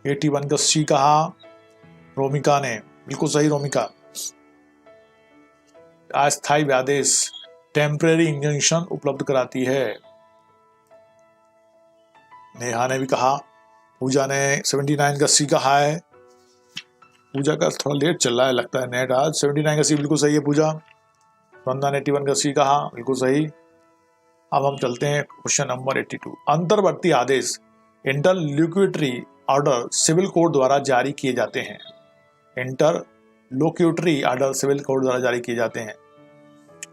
81 का सी कहा रोमिका ने, बिल्कुल सही रोमिका। अस्थायी व्यादेश टेम्परेरी इंजंक्शन उपलब्ध कराती है। नेहा ने भी कहा, पूजा ने 79 का सी कहा है। पूजा का थोड़ा लेट चल रहा है लगता है नेट आज। 79 का सी बिल्कुल सही है पूजा। वंदा ने 81 का सी कहा, बिल्कुल सही। अब हम चलते हैं क्वेश्चन नंबर 82। अंतर्वर्ती आदेश इंटरलोक्यूटरी ऑर्डर सिविल कोड द्वारा जारी किए जाते हैं। इंटरलोक्यूटरी ऑर्डर सिविल कोड द्वारा जारी किए जाते हैं।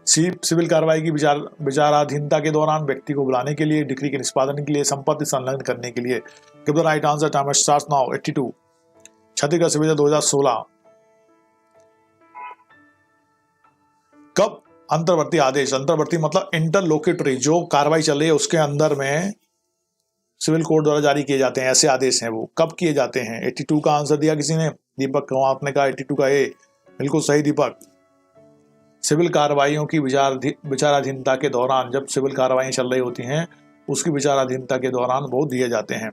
सिविल कार्रवाई की विचाराधीनता के दौरान व्यक्ति को बुलाने के लिए, डिक्री के निष्पादन के लिए, संपत्ति संलग्न करने के लिए। Give the right answer, time starts now. 82 Chhattisgarh civil 2016। कब अंतर्वर्ती आदेश, अंतर्वर्ती मतलब इंटरलोक्यूटरी, जो कार्रवाई चल रही है उसके अंदर में सिविल कोड द्वारा जारी किए जाते हैं, ऐसे आदेश हैं वो कब किए जाते हैं? 82 का आंसर दिया किसी ने? दीपक कुमार ने कहा 82 का ए, बिल्कुल सही दीपक। सिविल कार्रवाइयों की विचाराधीनता के दौरान, जब सिविल कार्रवाई चल रही होती हैं उसकी विचाराधीनता के दौरान वो दिए जाते हैं।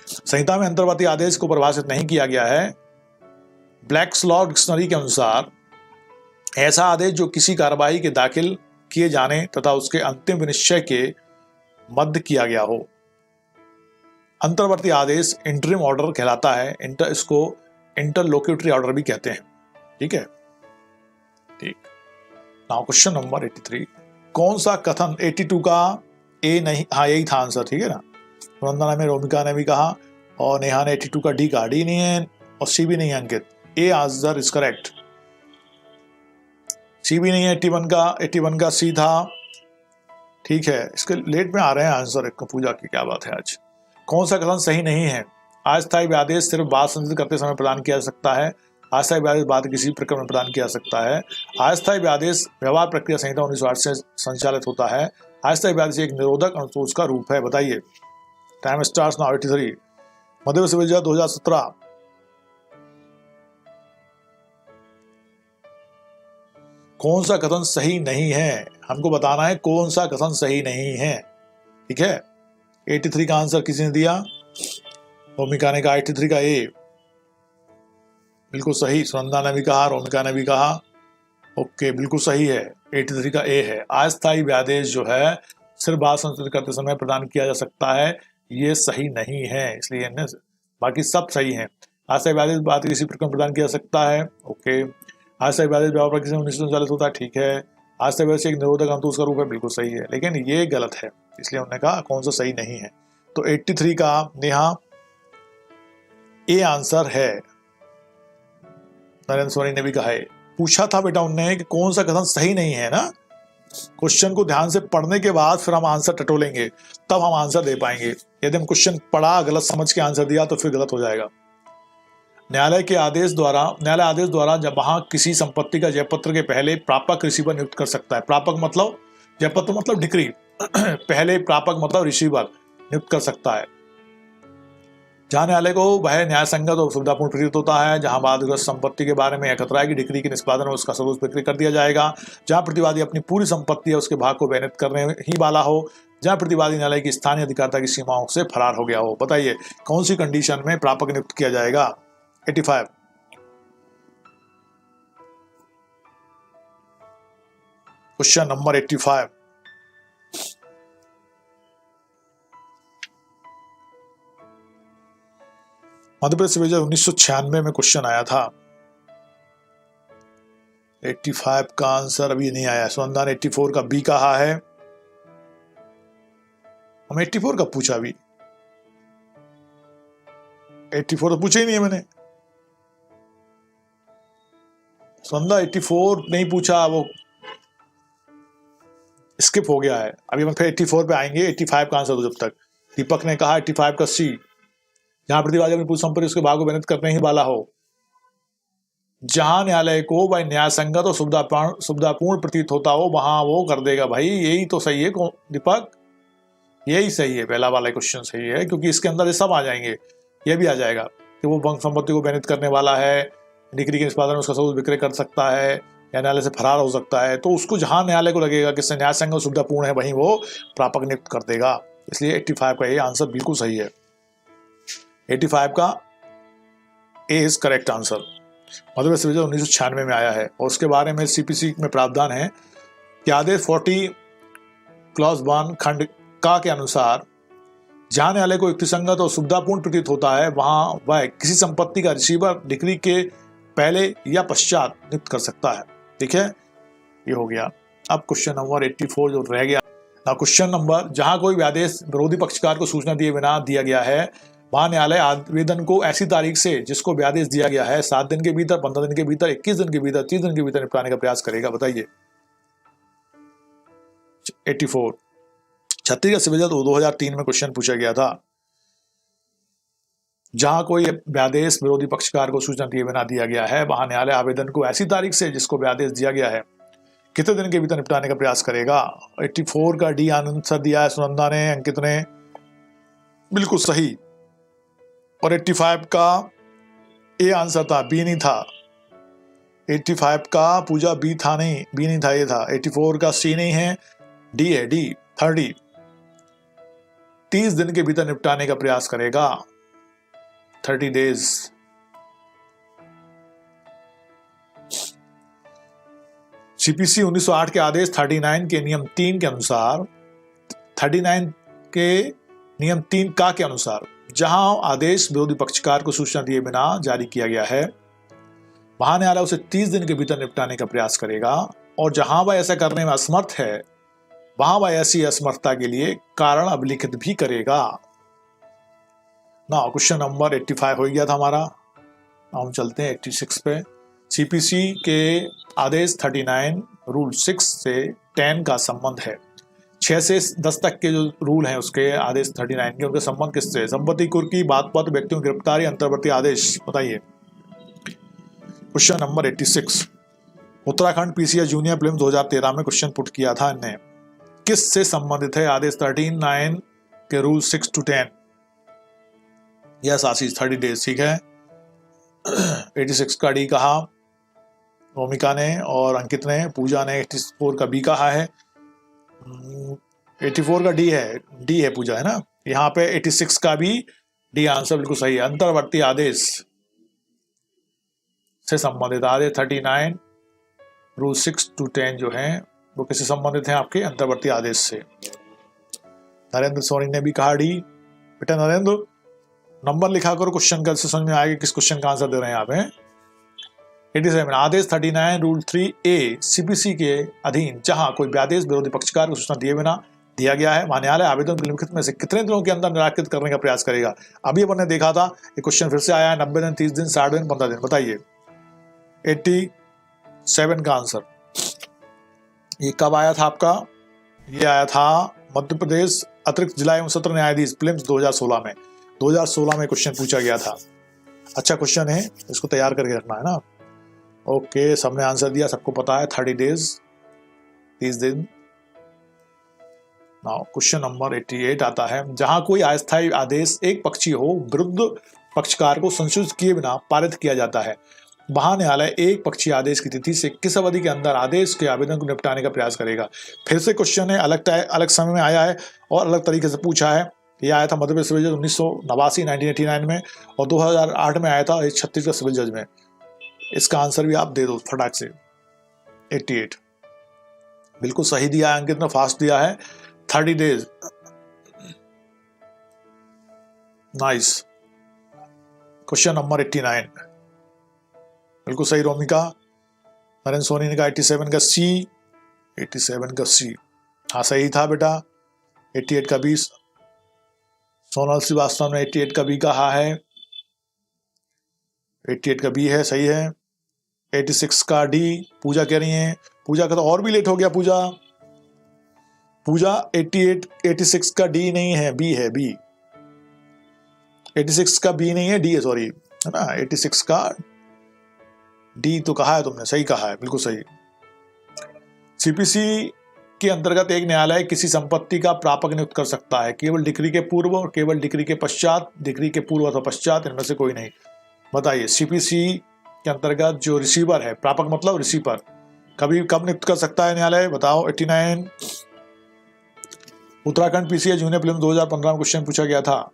संहिता में अंतर्वर्ती आदेश को परिभाषित नहीं किया गया है। ब्लैक्स लॉ डिक्शनरी के अनुसार ऐसा आदेश जो किसी कार्रवाई के दाखिल किए जाने तथा उसके अंतिम विनिश्चय के मध्य किया गया हो। अंतर्वर्ती आदेश इंटरिम ऑर्डर कहलाता है। इसको इंटरलोक्यूटरी ऑर्डर भी कहते हैं। ठीक है, ठीक। Now question number 83। कौन सा कथन 82 का ए नहीं, हाँ यही था आंसर, ठीक है ना। वंदना में रोमिका ने भी कहा और नेहा ने 82 का डी का डी नहीं है और सी भी नहीं है Ankit. A answer is correct. C भी नहीं है, 81 का सी था। ठीक है, इसके लेट में आ रहे हैं आंसर। पूजा की क्या बात है आज। कौन सा कथन सही नहीं है? अस्थायी व्यादेश सिर्फ बात संशोधित करते समय प्रदान किया जा सकता है। अस्थायी व्यादेश बाद किसी प्रक्रम में प्रदान किया जा सकता है। अस्थायी व्यादेश व्यवहार प्रक्रिया संहिता 1908 से संचालित होता है। अस्थायी व्यादेश एक निरोधक अनुतोष का रूप है, बताइए। Time starts now 83। Madhya Pradesh विजय 2017। कौन सा कथन सही नहीं है, हमको बताना है कौन सा कथन सही नहीं है, ठीक है। 83 का आंसर किसी ने दिया, रोमिका ने कहा 83 का ए, बिल्कुल सही। सुनंदा ने भी कहा, रोमिका ने भी कहा, ओके बिल्कुल सही है, 83 का ए है। अस्थायी व्यादेश जो है सिर्फ बात संस्कृत करते समय प्रदान किया जा सकता है, ये सही नहीं है, इसलिए बाकी सब सही है। अस्थायी व्यादेश बात किसी प्रकार प्रदान किया जा सकता है, ओके। अस्थायी व्यादेश व्यापार किसी 1939 होता है, ठीक है। अस्थायी व्यादेश एक निरोधक अंतुष का रूप है, बिल्कुल सही है, लेकिन ये गलत है, इसलिए उन्होंने कहा कौन सा सही नहीं है। तो 83 का नेहा ए आंसर है। नरेंद्र सोनी ने भी कहा है, पूछा था बेटा उनने कि कौन सा कथन सही नहीं है ना। क्वेश्चन को ध्यान से पढ़ने के बाद फिर हम आंसर टटोलेंगे, तब हम आंसर दे पाएंगे। यदि हम क्वेश्चन पढ़ा गलत समझ के आंसर दिया तो फिर गलत हो जाएगा। न्यायालय आदेश द्वारा जब वहां किसी संपत्ति का जयपत्र के पहले प्रापक रिसीवर नियुक्त कर सकता है। प्रापक मतलब जयपत्र मतलब डिक्री पहले प्रापक मतलब रिसीवर नियुक्त कर सकता है। जहां न्यायालय को वह न्याय संगत और सुविधापूर्ण प्रतीत होता है, जहां वादग्रस्त संपत्ति के बारे में यह खतरा है कि डिक्री के निष्पादन में उसका सदुपयोग बिक्री कर दिया जाएगा, जहां प्रतिवादी अपनी पूरी संपत्ति या उसके भाग को बैनित करने ही वाला हो, जहां प्रतिवादी न्यायालय की स्थानीय अधिकारिता की सीमाओं से फरार हो गया हो। बताइए कौन सी कंडीशन में प्रापक नियुक्त किया जाएगा। 85 क्वेश्चन नंबर 85। मध्य प्रदेश विजय 1996 में क्वेश्चन आया था। 85 का आंसर अभी नहीं आया। सुनंदा ने 84 का बी कहा है, हम 84 का पूछा अभी, 84 तो पूछा ही नहीं है मैंने। सुनंदा 84 नहीं पूछा, वो स्किप हो गया है। अभी हम फिर 84 पे आएंगे। 85 का आंसर दो जब तक। दीपक ने कहा 85 का सी, जहां प्रतिवादी अपनी पूरी संपत्ति उसके भाग को बैनित करने ही वाला हो, जहां न्यायालय को वह न्याय संगत और सुविधापूर्ण प्रतीत होता हो, वहां वो कर देगा। भाई यही तो सही है दीपक, यही सही है, पहला वाला क्वेश्चन सही है, क्योंकि इसके अंदर ये सब आ जाएंगे। ये भी आ जाएगा कि वो संपत्ति को बैनित करने वाला है, डिक्री के निष्पादन में उसका सबूत विक्रय कर सकता है या न्यायालय से फरार हो सकता है, तो उसको जहां न्यायालय को लगेगा कि न्याय संगत और सुविधापूर्ण है, वहीं वो प्रापक नियुक्त कर देगा। इसलिए 85 का ये आंसर बिल्कुल सही है। 85 का A is correct answer. Madhya Pradesh विजय 1996 में आया है और उसके बारे में सीपीसी में प्रावधान है कि आदेश 40 क्लॉज 1 खंड का के अनुसार जहां न्यायालय को युक्तिसंगत और सुविधापूर्ण प्रतीत होता है, वहां वह किसी संपत्ति का रिसीवर डिक्री के पहले या पश्चात नियुक्त कर सकता है। ठीक है, ये हो गया। अब क्वेश्चन नंबर 84 जो रह गया ना, क्वेश्चन नंबर, जहां कोई व्यादेश विरोधी पक्षकार को सूचना दिए बिना दिया गया है, वहां न्यायालय आवेदन को ऐसी तारीख से जिसको व्यादेश दिया गया है 7 दिन के भीतर, 15 दिन के भीतर, 21 दिन के भीतर, 30 दिन के भीतर निपटाने का प्रयास करेगा। बताइए 84। छत्तीसगढ़ सिविल जज 2003 में क्वेश्चन पूछा गया था, जहां कोई व्यादेश विरोधी पक्षकार को सूचना दिए बिना दिया गया है, वहां न्यायालय आवेदन को ऐसी तारीख से जिसको व्यादेश दिया गया है कितने दिन के भीतर निपटाने का प्रयास करेगा। 84 का डी आंसर दिया है सुनंदा ने, अंकित ने, बिल्कुल सही। और 85 का ए आंसर था, बी नहीं था। 85 का पूजा बी था नहीं, बी नहीं था, ये था। 84 का सी नहीं है, डी है, डी 30 30 दिन के भीतर निपटाने का प्रयास करेगा, 30 डेज। सीपीसी 1908 के आदेश 39 के नियम 3 के अनुसार, 39 के नियम 3 का के अनुसार, जहां आदेश विरोधी पक्षकार को सूचना दिए बिना जारी किया गया है, वहां न्यायालय उसे 30 दिन के भीतर निपटाने का प्रयास करेगा, और जहां वह ऐसा करने में असमर्थ है, वहां वह ऐसी असमर्थता के लिए कारण अभिलिखित भी करेगा। ना क्वेश्चन नंबर 85 हो गया था हमारा। हम चलते हैं 86 पे। सीपीसी के आदेश 39 रूल 6 से 10 का संबंध है। 6 से 10 तक के जो रूल हैं उसके आदेश 39 के, उनके संबंध किससे? संपत्ति कुर्की, बात पत्र, व्यक्तियों की गिरफ्तारी, अंतर्वर्ती आदेश। बताइए question number 86। Uttarakhand PCS junior prelims 2013 में क्वेश्चन पुट किया था इनने। किस से संबंधित है आदेश 13(9) के rule 6 to 10? Yes Ashish 30 days, ठीक है। 86 का डी कहा रोमिका ने और अंकित ने, पूजा ने 84 का बी कहा है। 84 का डी है पूजा, है ना। यहाँ पे 86 का भी डी आंसर बिल्कुल सही है। अंतर्वर्ती आदेश से संबंधित आदेश 39 रूल 6 to 10 जो है वो किससे संबंधित है? आपके अंतर्वर्ती आदेश से। नरेंद्र सोनी ने भी कहा डी। बेटा नरेंद्र नंबर लिखा करो क्वेश्चन का, समझ में आएगा किस क्वेश्चन का आंसर दे रहे हैं आप हैं। 87 आदेश 39 रूल 3A CPC के अधीन जहां कोई व्यादेश विरोधी पक्षकार को सूचना दिए बिना दिया गया है, न्यायालय आवेदन को लिखित में से कितने दिनों के अंदर निराकृत करने का प्रयास करेगा? अभी अपन ने देखा था, ये क्वेश्चन फिर से आया है। 90 दिन, 30 दिन, 60 दिन, 15 दिन। बताइए 87 का आंसर। ये कब आया था आपका? ये आया था मध्य प्रदेश अतिरिक्त जिला एवं सत्र न्यायाधीश प्रीलिम्स 2016 में। 2016 में क्वेश्चन पूछा गया था। अच्छा क्वेश्चन है, इसको तैयार करके रखना है ना। ओके, सबने आंसर दिया, सबको पता है 30 days, 30 दिन। नाउ क्वेश्चन नंबर 88 आता है, जहां कोई अस्थायी आदेश एक पक्षी हो विरुद्ध पक्षकार को संशोधित किए बिना पारित किया जाता है, वहां न्यायालय एक पक्षीय आदेश की तिथि से किस अवधि के अंदर आदेश के आवेदन को निपटाने का प्रयास करेगा? फिर से क्वेश्चन है, अलग समय में आया है और अलग तरीके से पूछा है। यह आया था मध्य प्रदेश सिविल जज 1989 1989 में, और 2008 में आया था छत्तीसगढ़ सिविल जज में। इसका आंसर भी आप दे दो फटाक से। 88 बिल्कुल सही दिया है अंकित ने, फास्ट दिया है। 30 days, नाइस। क्वेश्चन नंबर 89 बिल्कुल सही रोमिका। नरेंद्र सोनी ने कहा 87 का सी। 87 का सी, हाँ सही था बेटा। 88 का बी, सोनल श्रीवास्तव ने 88 का बी कहा है। 88 का बी है, सही है। 86 का डी पूजा कह रही हैं। पूजा का तो और भी लेट हो गया। पूजा 86 का डी नहीं है, बी है, बी। 86 का बी नहीं है, डी है, सॉरी, है ना। 86 का डी तो कहा है तुमने, सही कहा है, बिल्कुल सही। सीपीसी के अंतर्गत एक न्यायालय किसी संपत्ति का प्रापक नियुक्त कर सकता है केवल डिक्री के पूर्व और केवल डिक्री के पश्चात, डिक्री के पूर्व अथवा पश्चात, इनमें से कोई नहीं। बताइए सीपीसी के अंतर्गत जो रिसीवर है, प्रापक मतलब रिसीवर, कब नियुक्त कर सकता है न्यायालय? बताओ। 89 उत्तराखंड पीसीए जूनियर प्रीलिम्स 2015 में क्वेश्चन पूछा गया था।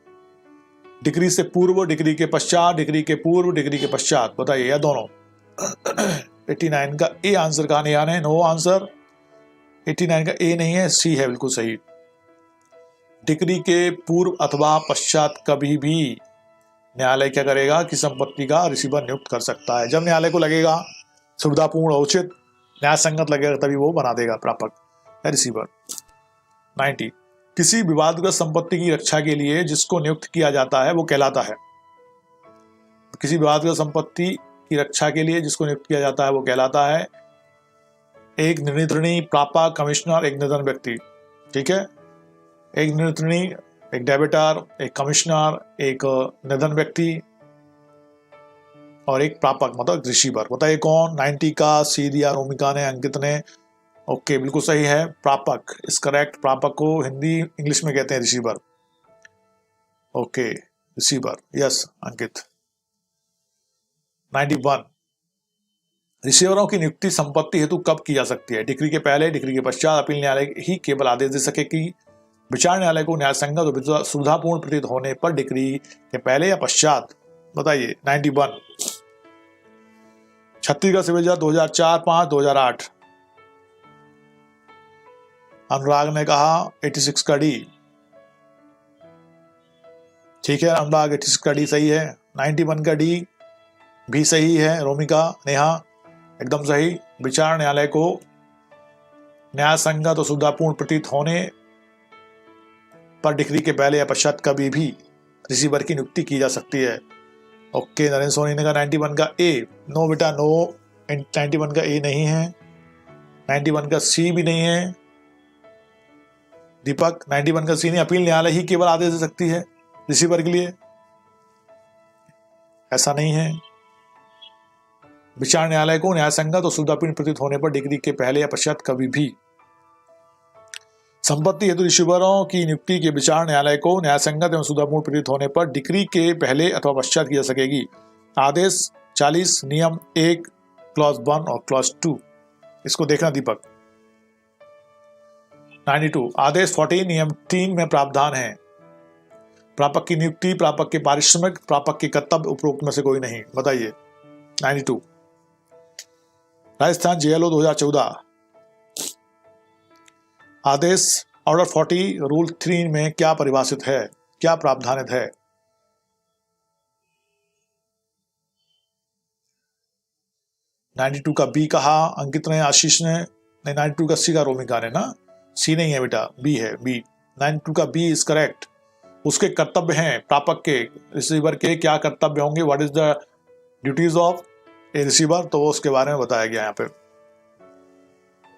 डिग्री से पूर्व, डिग्री के पश्चात, डिग्री के पूर्व, डिग्री के पश्चात, बताइए या दोनों। 89 का ए आंसर कहा नहीं आने, नो आंसर। 89 का ए नहीं है, सी है, बिल्कुल सही। डिग्री के पूर्व अथवा पश्चात कभी भी न्यायालय क्या करेगा कि संपत्ति का रिसीवर नियुक्त कर सकता है। जब न्यायालय को लगेगा सुविधापूर्ण, उचित, न्याय संगत लगेगा, तभी वो बना देगा प्रापक या रिसीवर। 90 किसी विवादग्रस्त संपत्ति की रक्षा के लिए जिसको नियुक्त किया जाता है वो कहलाता है। किसी विवादग्रस्त संपत्ति की रक्षा के लिए जिसको नियुक्त किया जाता है वो कहलाता है एक निर्णीत ऋणी, प्रापक, कमिश्नर, एक निर्धन व्यक्ति। ठीक है, एक निर्णीत ऋणी, एक डेबिटर, एक कमिश्नर, एक निर्धन व्यक्ति और एक प्रापक मतलब रिसीवर। बताइए कौन? 90 का सी दिया रोमिका ने, अंकित ने। ओके, बिल्कुल सही है, प्रापक इज करेक्ट। प्रापक को हिंदी इंग्लिश में कहते हैं रिसीवर। ओके, रिसीवर, यस अंकित। 91 रिसीवरों की नियुक्ति संपत्ति हेतु कब की जा सकती है? डिक्री के पहले, डिक्री के पश्चात। अपील न्यायालय ही केवल आदेश दे सके कि विचार न्यायालय को न्याय संगत और सुविधापूर्ण प्रतीत होने पर डिक्री के पहले या पश्चात। बताइए 91 छत्तीसगढ़ सिविल जज 2004, 5, 2008। अनुराग ने कहा 86 का डी। ठीक है अनुराग, 86 का डी सही है। 91 का डी भी सही है। रोमिका, नेहा एकदम सही। विचार न्यायालय को न्याय संगत और सुविधापूर्ण प्रतीत होने पर डिक्री के पहले या पश्चात कभी भी रिसीवर की नियुक्ति की जा सकती है। ओके, नरेंद्र सोनी ने कहा 91 का ए। नो बेटा नो, 91 का ए नहीं है। 91 का सी भी नहीं है। दीपक 91 का सी नहीं। अपील न्यायालय ही केवल आदेश दे सकती है रिसीवर के लिए, ऐसा नहीं है। विचार न्यायालय को न्याय संगत और सुविधापूर्ण प्रतीत होने पर डिग्री के पहले या पश्चात कभी भी। संपत्ति हेतु रिसीवरों की नियुक्ति के विचार न्यायालय को न्यायसंगत एवं सुधारपूर्ण प्रतीत होने पर डिक्री के पहले अथवा पश्चात की जा सकेगी। आदेश 40 नियम 1 क्लॉज 1 और क्लॉज 2, इसको देखना दीपक। 92 आदेश 40 नियम 3 में प्रावधान है, प्रापक की नियुक्ति, प्रापक के पारिश्रमिक, प्रापक के कर्तव्य उपरोक्त में से कोई नहीं। बताइए। 92 राजस्थान जेएलओ 2014 आदेश ऑर्डर 40 रूल 3 में क्या परिभाषित है, क्या प्रावधानित है? नाइन्टी टू का बी कहा अंकित ने, आशीष ने, नहीं 92 का सी का रोमिका ने ना, सी नहीं है बेटा, बी है, बी। 92 का बी इज करेक्ट। उसके कर्तव्य हैं प्रापक के, रिसीवर के क्या कर्तव्य होंगे, what is the duties of A receiver, तो उसके बारे में बताया गया यहाँ पे।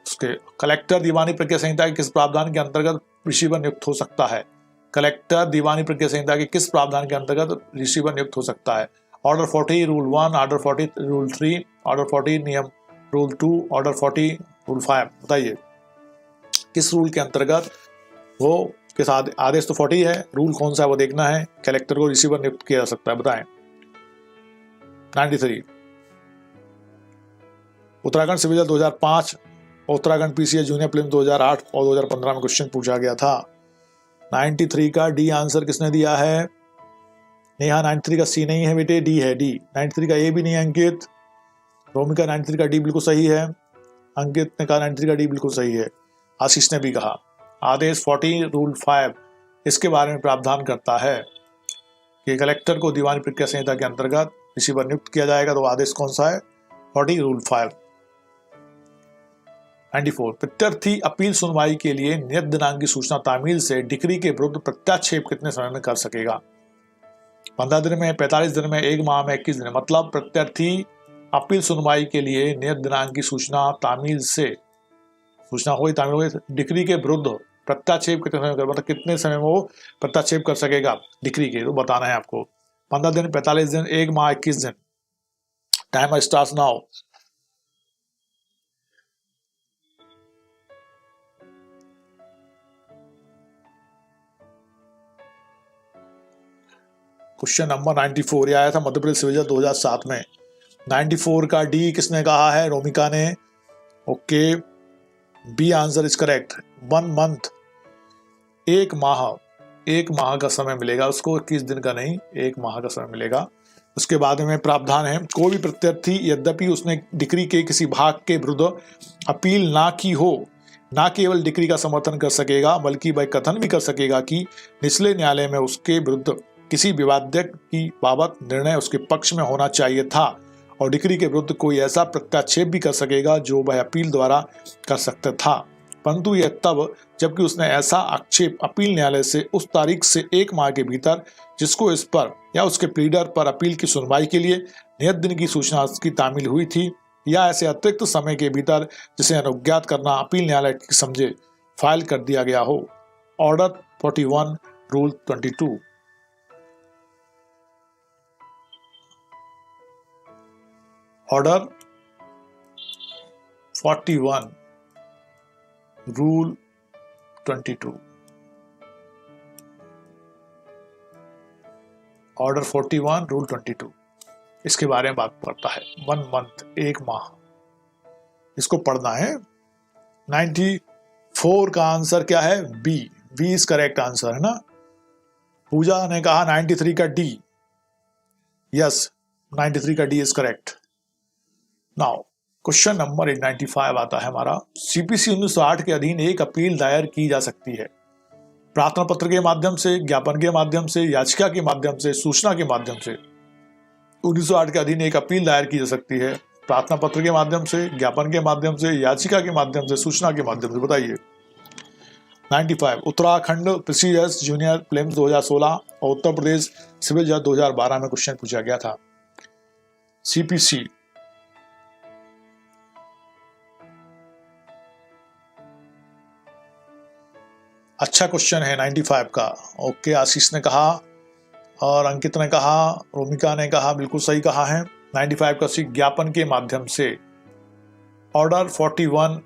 उसके कलेक्टर दीवानी प्रक्रिया संहिता के किस प्रावधान के अंतर्गत रिसीवर नियुक्त हो सकता है? कलेक्टर दीवानी प्रक्रिया संहिता के किस प्रावधान के अंतर्गत रिसीवर नियुक्त हो सकता है? Order 40 rule 1, order 40 rule 3, order 40 नियम रूल 2, ऑर्डर 40 रूल 5। बताइए किस रूल के अंतर्गत वो, किस आदेश तो 40 है, रूल कौन सा है वो देखना है, कलेक्टर को रिसीवर नियुक्त किया जा सकता है। बताएं। 93 Uttarakhand civil 2005, Uttarakhand PCS junior prelims 2008 और 2015 में क्वेश्चन पूछा गया था। 93 का डी आंसर किसने दिया है? नेहा 93 का सी नहीं है बेटे, डी है, डी। 93 का ए भी नहीं है अंकित। रोमिका 93 का डी बिल्कुल सही है। अंकित ने कहा 93 का डी बिल्कुल सही है। आशीष ने भी कहा। आदेश 40 रूल 5 इसके बारे में प्रावधान करता है कि कलेक्टर को दीवानी प्रक्रिया संहिता के अंतर्गत रिसीवर नियुक्त किया जाएगा। तो आदेश कौन सा है? 40 रूल 5। 94 प्रत्यर्थी अपील सुनवाई के लिए नियत दिनांक की सूचना तामील से डिक्री के विरुद्ध प्रत्याक्षेप कितने समय में कर सकेगा? 15 दिन में, 45 दिन में, 1 माह में, 21 दिन में। मतलब प्रत्यर्थी अपील सुनवाई के लिए नियत दिनांक की सूचना तामील से, सूचना हुई तामील हुई, डिक्री के विरुद्ध प्रत्याक्षेप कितने समय में, मतलब कितने समय में वो प्रत्याक्षेप कर सकेगा डिक्री के, तो बताना है आपको। 15 दिन, 45 दिन, 1 माह, 21 दिन। Time starts now. Question number 94 ये आया था मध्य प्रदेश सिविल 2007 में। 94 का डी किसने कहा है? रोमिका ने। Okay, B answer is correct. 1 month, 1 माह का समय मिलेगा उसको, 21 दिन का नहीं, 1 माह का समय मिलेगा। उसके बाद में प्रावधान है, कोई भी प्रत्यर्थी यद्यपि उसने डिक्री के किसी भाग के विरुद्ध अपील ना की हो, ना केवल डिक्री का समर्थन कर सकेगा बल्कि वह कथन भी कर सकेगा कि निचले न्यायालय में उसके विरुद्ध किसी विवाद्य की बाबत निर्णय उसके पक्ष में होना चाहिए था, और डिक्री के विरुद्ध कोई ऐसा प्रत्याक्षेप भी कर सकेगा जो वह अपील द्वारा कर सकता था, परंतु यह तब जबकि उसने ऐसा आक्षेप अपील न्यायालय से उस तारीख से 1 माह के भीतर जिसको इस पर या उसके प्लीडर पर अपील की सुनवाई के लिए नियत दिन की सूचना की तामील हुई थी, या ऐसे अतिरिक्त समय के भीतर जिसे अनुज्ञात करना अपील न्यायालय की समझे फाइल कर दिया गया हो। Order 41 rule 22। Order 41 rule 22। Order 41 rule 22 इसके बारे में बात करता है। 1 मंथ, 1 माह, इसको पढ़ना है। 94 का आंसर क्या है? B. B is correct answer है ना। पूजा ने कहा 93 का डी। यस, 93 का D is correct. Now question number 95 आता है हमारा। सीपीसी 1908 के अधीन एक अपील दायर की जा सकती है प्रार्थना पत्र के माध्यम से, ज्ञापन के माध्यम से, याचिका के माध्यम से, सूचना के माध्यम से। 1908 के अधीन एक अपील दायर की जा सकती है प्रार्थना पत्र के माध्यम से, ज्ञापन के माध्यम से, याचिका के माध्यम से, सूचना के माध्यम से। बताइए। 95 उत्तराखंड पीसीएस जूनियर प्रीलिम्स 2016 और उत्तर प्रदेश सिविल जज 2012 में क्वेश्चन पूछा गया था। सीपीसी अच्छा क्वेश्चन है 95 का। ओके, आशीष ने कहा और अंकित ने कहा, रोमिका ने कहा, बिल्कुल सही कहा है। 95 का सी ज्ञापन के माध्यम से। ऑर्डर 41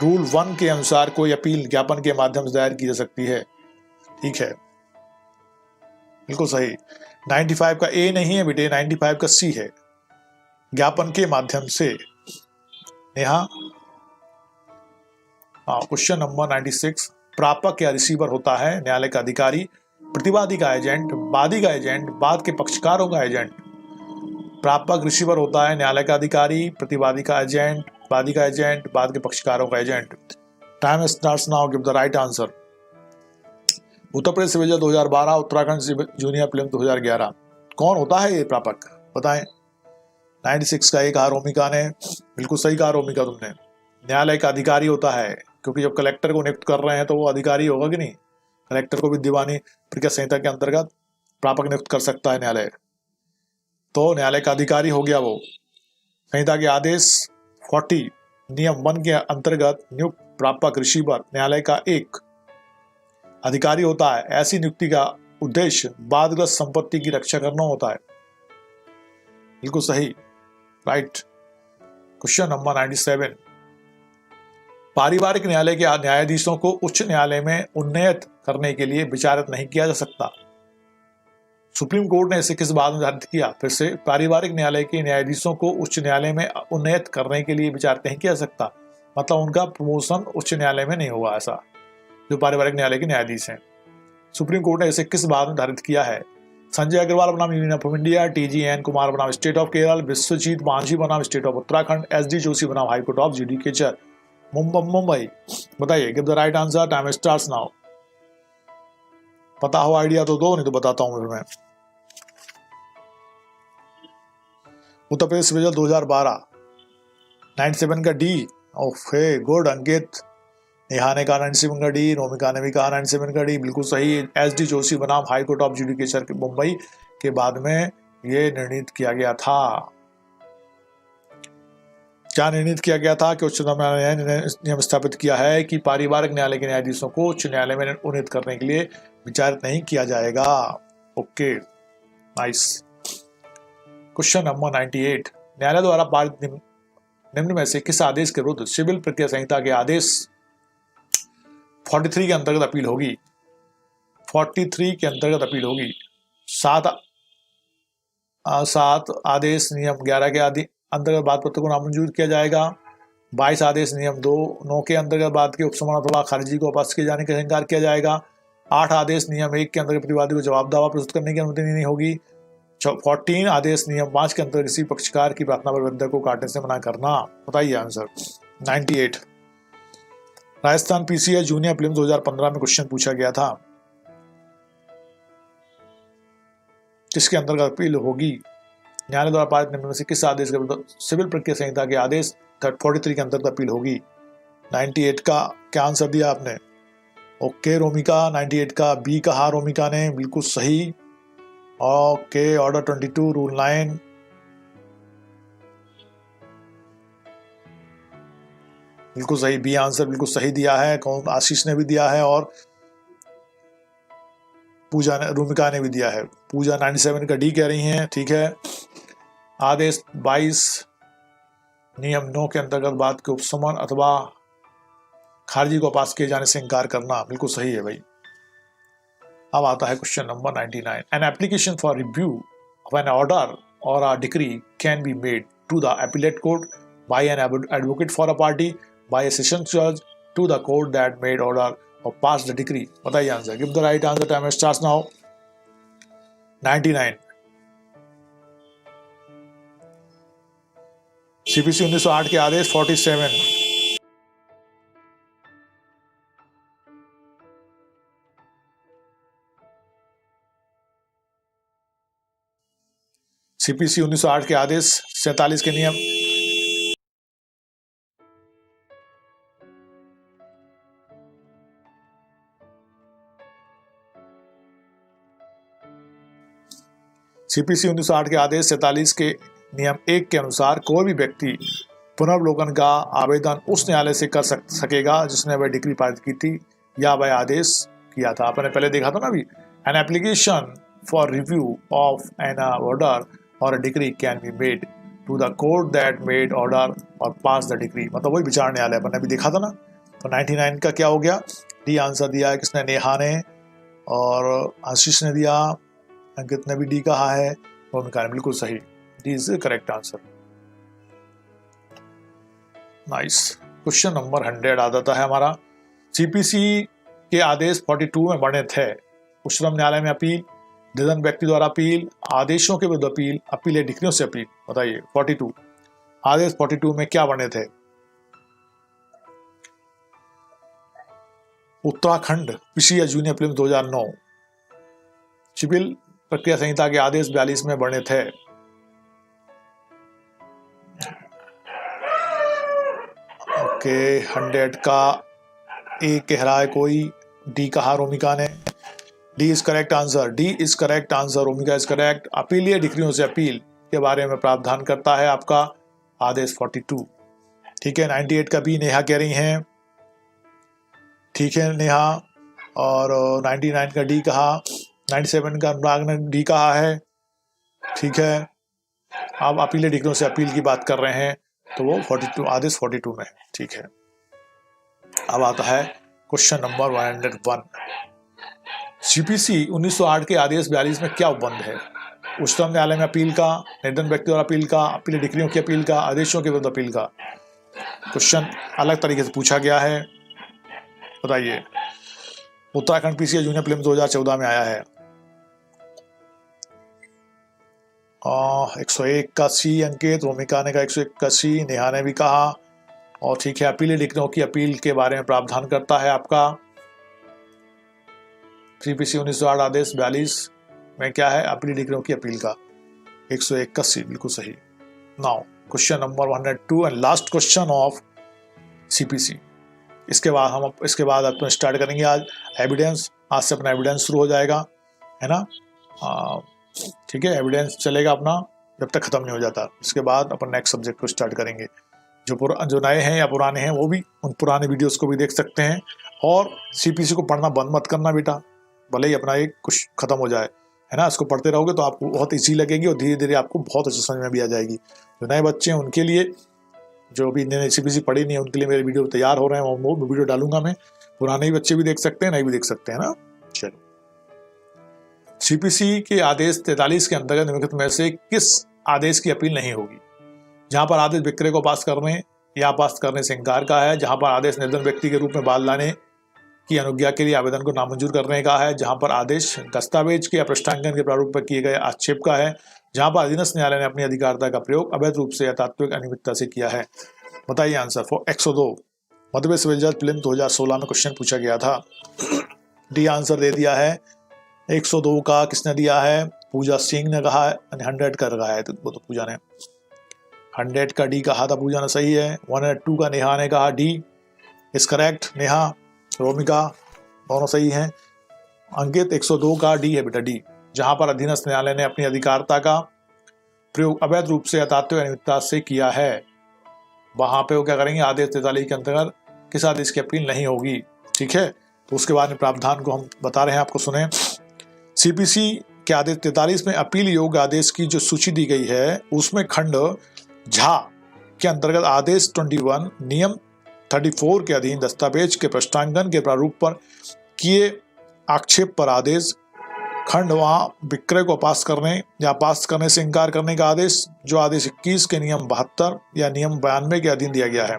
रूल 1 के अनुसार कोई अपील ज्ञापन के माध्यम से दायर की जा सकती है। ठीक है, बिल्कुल सही। 95 का ए नहीं है बेटे, 95 का सी है, ज्ञापन के माध्यम से। नेहा, क्वेश्चन नंबर 96, प्रापक या रिसीवर होता है न्यायालय का अधिकारी, प्रतिवादी का एजेंट, वादी का एजेंट, बाद के पक्षकारों का एजेंट। प्रापक रिसीवर होता है न्यायालय का अधिकारी, प्रतिवादी का एजेंट, वादी का एजेंट, बाद के पक्षकारों का agent. Time starts now, give the right answer. Uttar Pradesh civil 2012, Uttarakhand civil junior prelim 2011। कौन होता है ये प्रापक, बताएं। 96 का एक कहा रोमिका ने, बिल्कुल सही कहा रोमिका तुमने। न्यायालय का अधिकारी होता है, क्योंकि जब कलेक्टर को नियुक्त कर रहे हैं तो वो अधिकारी होगा कि नहीं। कलेक्टर को भी दीवानी प्रक्रिया संहिता के अंतर्गत प्रापक नियुक्त कर सकता है न्यायालय, तो न्यायालय का अधिकारी हो गया वो। संहिता के आदेश 40 नियम 1 के अंतर्गत नियुक्त प्रापक रिसीवर न्यायालय का एक अधिकारी होता है। ऐसी नियुक्ति का उद्देश्य वादग्रस्त संपत्ति की रक्षा करना होता है। बिल्कुल सही, राइट। क्वेश्चन नंबर 97, पारिवारिक न्यायालय के न्यायाधीशों को उच्च न्यायालय में उन्नयत करने के लिए विचारित नहीं किया जा सकता। सुप्रीम कोर्ट ने इसे किस बात में निर्धारित किया। फिर से, पारिवारिक न्यायालय के न्यायाधीशों को उच्च न्यायालय में उन्नयत करने के लिए विचारित नहीं किया जा सकता, मतलब उनका प्रमोशन उच्च न्यायालय में नहीं होगा, ऐसा जो पारिवारिक न्यायालय के न्यायाधीश हैं। सुप्रीम कोर्ट ने इसे किस बात में निर्धारित किया है। संजय अग्रवाल बनाम union of India, TGN Kumar बनाम स्टेट ऑफ केरल, विश्वजीत मांझी बनाम state of Uttarakhand, SD Joshi बनाम हाईकोर्ट ऑफ जुडिकेचर मुंबई। बताइए, give the right answer. Time starts now. पता हो आइडिया तो दो, नहीं तो बताता हूं फिर मैं। उत्तर प्रदेश सिविल 2012, 97 का डी। ओके, गुड अंकित। नेहा ने कहा 97 का डी, रोमिका ने भी कहा 97 का डी, बिल्कुल सही। SD जोशी बनाम हाईकोर्ट ऑफ जुडिकेचर मुंबई के बाद में ये निर्णित किया गया था। क्या निर्णित किया गया था कि उच्चतम न्यायालय ने नियम स्थापित किया है कि पारिवारिक न्यायालय के न्यायाधीशों को उच्च न्यायालय में उन्नत करने के लिए विचारित नहीं किया जाएगा। Okay, nice. क्वेश्चन नंबर 98, न्यायालय द्वारा पारित निम्न में से किस आदेश के विरुद्ध सिविल प्रक्रिया संहिता के आदेश 43 के अंतर्गत अपील होगी। 43 के अंतर्गत अपील होगी। 7 आदेश नियम 11 के अंतर्गत बात पत्र को नामंजूर किया जाएगा। 22 आदेश नियम 9 के अंतर्गत बात के उपशमन अथवा खारिजी को वापस किए जाने का इंकार किया जाएगा। 8 आदेश नियम 1 के अंतर्गत प्रतिवादी को जवाब दावा प्रस्तुत करने की अनुमति नहीं होगी। 14 आदेश नियम 5 के अंतर्गत किसी पक्षकार की प्रार्थना पर बंधक को काटने से मना करना। बताइए answer. 98, Rajasthan PCS junior prelims 2015 में क्वेश्चन पूछा गया था, किसके अंतर्गत अपील होगी। न्यायालय द्वारा पारित निम्न में से किस आदेश के विरुद्ध सिविल प्रक्रिया संहिता के आदेश 43 के अंतर्गत अपील होगी। 98 का क्या आंसर दिया आपने। ओके रोमिका, 98 का बी कहा रोमिका ने, बिल्कुल सही। ओके, ऑर्डर 22 रूल 9, बिल्कुल सही, बी आंसर बिल्कुल सही दिया है। कौन, आशीष ने भी दिया है और पूजा ने, रोमिका ने भी दिया है। पूजा 97 का डी कह रही हैं, ठीक है। आदेश 22 नियम 9 के अंतर्गत बात के उपशमन अथवा खारिजी को पास किए जाने से इंकार करना, बिल्कुल सही है भाई। अब आता है question number 99, an application for review of an order और a decree can be made to the appellate court by an advocate for a party by a session जज to the court that made order और pass the decree. बताइए answer, give the right answer. Time starts now. 99, CPC 1908 के आदेश 47, CPC 1908 के आदेश 47 के नियम CPC 1908 के आदेश 47 के नियम 1 के अनुसार कोई भी व्यक्ति पुनर्वलोकन का आवेदन उस न्यायालय से कर सकेगा जिसने वह डिक्री पारित की थी या वह आदेश किया था। आपने पहले देखा था ना अभी, an application for review of an order और decree can be made to the court that made order और पास द डिक्री, मतलब वही विचार न्यायालय अपन ने अभी देखा था ना। तो 99 का क्या हो गया, डी आंसर दिया है किसने, नेहा ने, और आशीष ने दिया, अंकित ने भी डी कहा है, भूमिका ने बिल्कुल सही, D is correct answer. Nice. Question number 100 आ जाता है हमारा, सीपीसी के आदेश 42 में बने थे, उच्चतम न्यायालय में अपील, निधन व्यक्ति द्वारा अपील, आदेशों के विरुद्ध अपील, अपील या डिक्रियों से अपील। बताइए 42 आदेश 42 में क्या बने थे। उत्तराखंड कृषि या जूनियर फिल्म 2009, सिविल प्रक्रिया संहिता के आदेश 42 में बने थे। ओके 100 का ए कह रहा है कोई, डी कहा रोमिका ने, D is correct answer, D is correct answer, Romika is correct. Appeal या डिक्रियों से अपील के बारे में प्रावधान करता है आपका आदेश 42। ठीक है 98 का बी नेहा कह रही हैं, ठीक है नेहा, और 99 का डी कहा, 97 का अनुराग ने डी कहा है। ठीक है अब अपील या डिक्रियों से अपील की बात कर रहे हैं तो वो 42 आदेश 42 में। ठीक है अब आता है क्वेश्चन नंबर 101, सीपीसी 1908 के आदेश 42 में क्या उपबंध है। उच्चतम न्यायालय में अपील का, निर्धन व्यक्ति द्वारा अपील का, अपील डिक्रियों की अपील का, आदेशों के विरुद्ध अपील का। क्वेश्चन अलग तरीके से पूछा गया है, बताइए। उत्तराखंड पीसीए जूनियर फिल्म 2014 में आया है। 101 का सी अंकित, रोमिका ने कहा 101 का सी, नेहा ने भी कहा, और ठीक है अपील डिक्रियों की अपील के बारे में प्रावधान करता है आपका सीपीसी 1908 आदेश 42 में क्या है, अपील डिक्रियों की अपील का। 101 का सी बिल्कुल सही। Now question number 102 and last question of CPC. इसके बाद अपन स्टार्ट करेंगे आज एविडेंस। आज से अपना एविडेंस शुरू हो जाएगा, है ना। ठीक है एविडेंस चलेगा अपना जब तक खत्म नहीं हो जाता। इसके बाद अपन नेक्स्ट सब्जेक्ट को स्टार्ट करेंगे। जो नए हैं या पुराने हैं वो भी उन पुराने वीडियोस को भी देख सकते हैं। और सीपीसी को पढ़ना बंद मत करना बेटा, भले ही अपना एक कुछ खत्म हो जाए, है ना। इसको पढ़ते रहोगे तो आपको बहुत ईजी लगेगी और धीरे धीरे आपको बहुत अच्छी समझ में भी आ जाएगी। जो नए बच्चे हैं उनके लिए, जो भी नए सीपीसी पढ़ी नहीं है उनके लिए मेरे वीडियो तैयार हो रहे हैं, वो वीडियो डालूंगा मैं। पुराने ही बच्चे भी देख सकते हैं, नए भी देख सकते हैं ना। चलो सीपीसी के आदेश 43 के अंतर्गत निम्नलिखित में से किस आदेश की अपील नहीं होगी। जहां पर आदेश विक्रय को पास करने या पास करने से इंकार का है, जहां पर आदेश निर्धन व्यक्ति के रूप में बाल लाने की अनुज्ञा के लिए आवेदन को नामंजूर करने का है, जहां पर आदेश दस्तावेज के या पृष्ठांकन के प्रारूप पर किए गए आक्षेप का है, जहां पर अधीनस्थ न्यायालय ने अपनी अधिकारिता का प्रयोग अवैध रूप से या तात्विक अनियमितता से किया है। बताइए answer for 102। Madhya Pradesh civil जज फिल्म 2016 में क्वेश्चन पूछा गया था। डी आंसर दे दिया है। 102 का किसने दिया है, पूजा सिंह ने कहा है। 100 का लगाया है वो तो पूजा ने, 100 का डी कहा था पूजा ने, सही है। 102 का नेहा ने कहा D is correct. Neha Romika दोनों सही हैं। अंकित 102 का डी है बेटा, डी। जहां पर अधीनस्थ न्यायालय ने अपनी अधिकारिता का प्रयोग अवैध रूप से या तात्विक अनियमितता से किया है, वहां पे वो क्या करेंगे, आदेश 43 के अंतर्गत किस आदेश की अपील नहीं होगी। ठीक है तो उसके बाद में प्रावधान को हम बता रहे हैं आपको, सुने। सीपीसी के आदेश 43 में अपील योग्य आदेश की जो सूची दी गई है उसमें खंड झा के अंतर्गत आदेश 21 नियम 34 के अधीन दस्तावेज के पृष्ठांकन के प्रारूप पर किए आक्षेप पर आदेश, खंड वहां विक्रय को पास करने या पास करने से इंकार करने का आदेश, जो आदेश 21 के नियम 72 या नियम 92 के अधीन दिया गया है।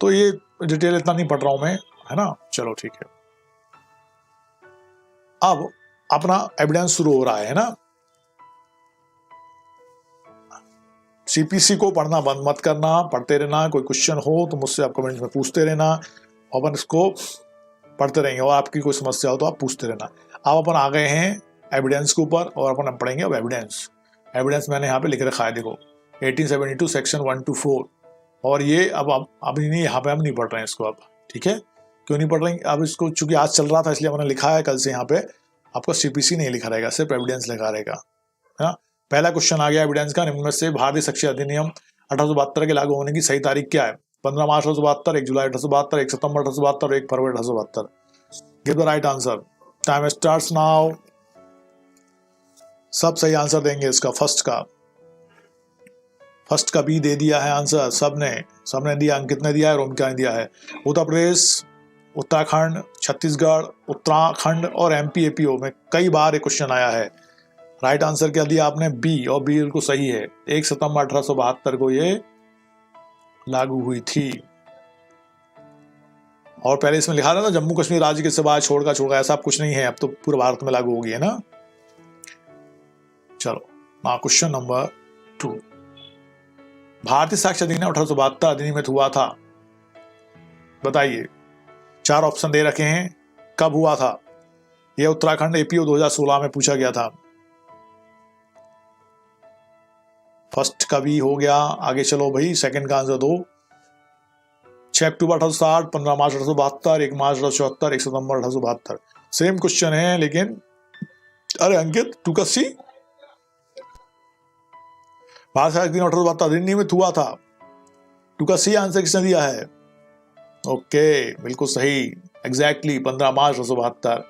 तो ये डिटेल इतना नहीं पढ़ रहा हूं मैं, है ना। चलो ठीक है, अब अपना एविडेंस शुरू हो रहा है ना। सीपीसी को पढ़ना बंद मत करना, पढ़ते रहना। कोई क्वेश्चन हो तो मुझसे आप कमेंट्स में पूछते रहना, अपन इसको पढ़ते रहेंगे। और आपकी कोई समस्या हो तो आप पूछते रहना। अब अपन आ गए हैं एविडेंस के ऊपर और अपन अब पढ़ेंगे अब एविडेंस। एविडेंस मैंने यहाँ पे लिख रखा है, देखो 1872 सेक्शन 1 to 4। और ये अब अभी नहीं, यहाँ पे हम नहीं पढ़ रहे हैं इसको अब। ठीक है, क्यों नहीं पढ़ रहे हैं अब इसको, चूंकि आज चल रहा था इसलिए मैंने लिखा है। कल से यहाँ पे आपको सीपीसी नहीं लिखा रहेगा, सिर्फ एविडेंस लिखा रहेगा, है ना। पहला क्वेश्चन आ गया एविडेंस का, निम्न में से भारतीय शिक्षा अधिनियम 1872 के लागू होने की सही तारीख क्या है। 15 मार्च 1872, 1 जुलाई 1872, 1 सितंबर 1872, 1 फरवरी 1872। Give the right answer. Time starts now. सब सही आंसर देंगे इसका। फर्स्ट का बी दे दिया है आंसर सब ने। सबने दिया, अंकित ने दिया है, रोमिका ने दिया है। उत्तर प्रदेश, उत्तराखंड, छत्तीसगढ़, उत्तराखंड और एमपी एपीओ में कई बार ये क्वेश्चन आया है। राइट आंसर क्या दिया आपने? बी, और बी बिल्कुल सही है। 1 सितंबर 1872 को ये लागू हुई थी। और पहले इसमें लिखा था ना जम्मू कश्मीर राज्य के सिवाय छोड़कर, ऐसा अब कुछ नहीं है, अब तो पूरे भारत में लागू होगी, है ना। चलो क्वेश्चन नंबर 2। भारतीय साक्ष्य अधिनियम 1872 अधिनियमित हुआ था, बताइए। 4 ऑप्शन दे रखे हैं, कब हुआ था? यह उत्तराखंड एपीओ 2016 में पूछा गया था। फर्स्ट का भी हो गया, आगे चलो भाई, सेकंड का आंसर दो। 6 अक्टूबर 1860, 15 मार्च 1872, 1 मार्च 1874, 1 सितंबर 1872। सेम क्वेश्चन है, लेकिन अरे अंकित, 2 का सी। भारत साक्ष्य अधिनियम 1872 अधिनियमित हुआ था, 2 का सी आंसर किसने दिया है? ओके, बिल्कुल सही, एग्जैक्टली 15 मार्च 1872,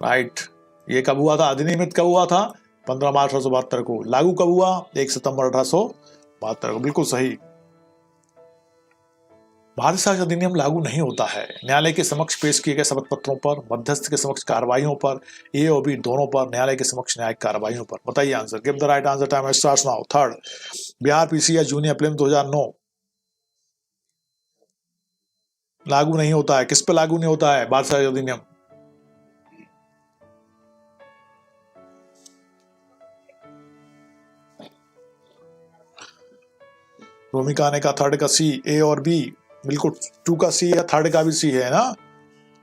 राइट। ये कब हुआ था? अधिनियमित कब हुआ था? 15 मार्च 1872 को। लागू कब हुआ? 1 सितंबर 1872 को, बिल्कुल सही। भारतीय साक्ष्य अधिनियम लागू नहीं होता है न्यायालय के समक्ष पेश किए गए शपथ पत्रों पर, मध्यस्थ के समक्ष कार्रवाइयों पर, ए और बी दोनों पर, न्यायालय के समक्ष न्यायिक कार्रवाइयों पर। बताइए answer, give the right answer, time starts now. Third, Bihar PCS junior prelims 2009 लागू नहीं होता है। किस पे लागू नहीं होता है भारतीय साक्ष्य अधिनियम? भूमिका ने कहा थर्ड का सी, ए और बी, बिल्कुल 2 का सी है, थर्ड का भी सी है ना,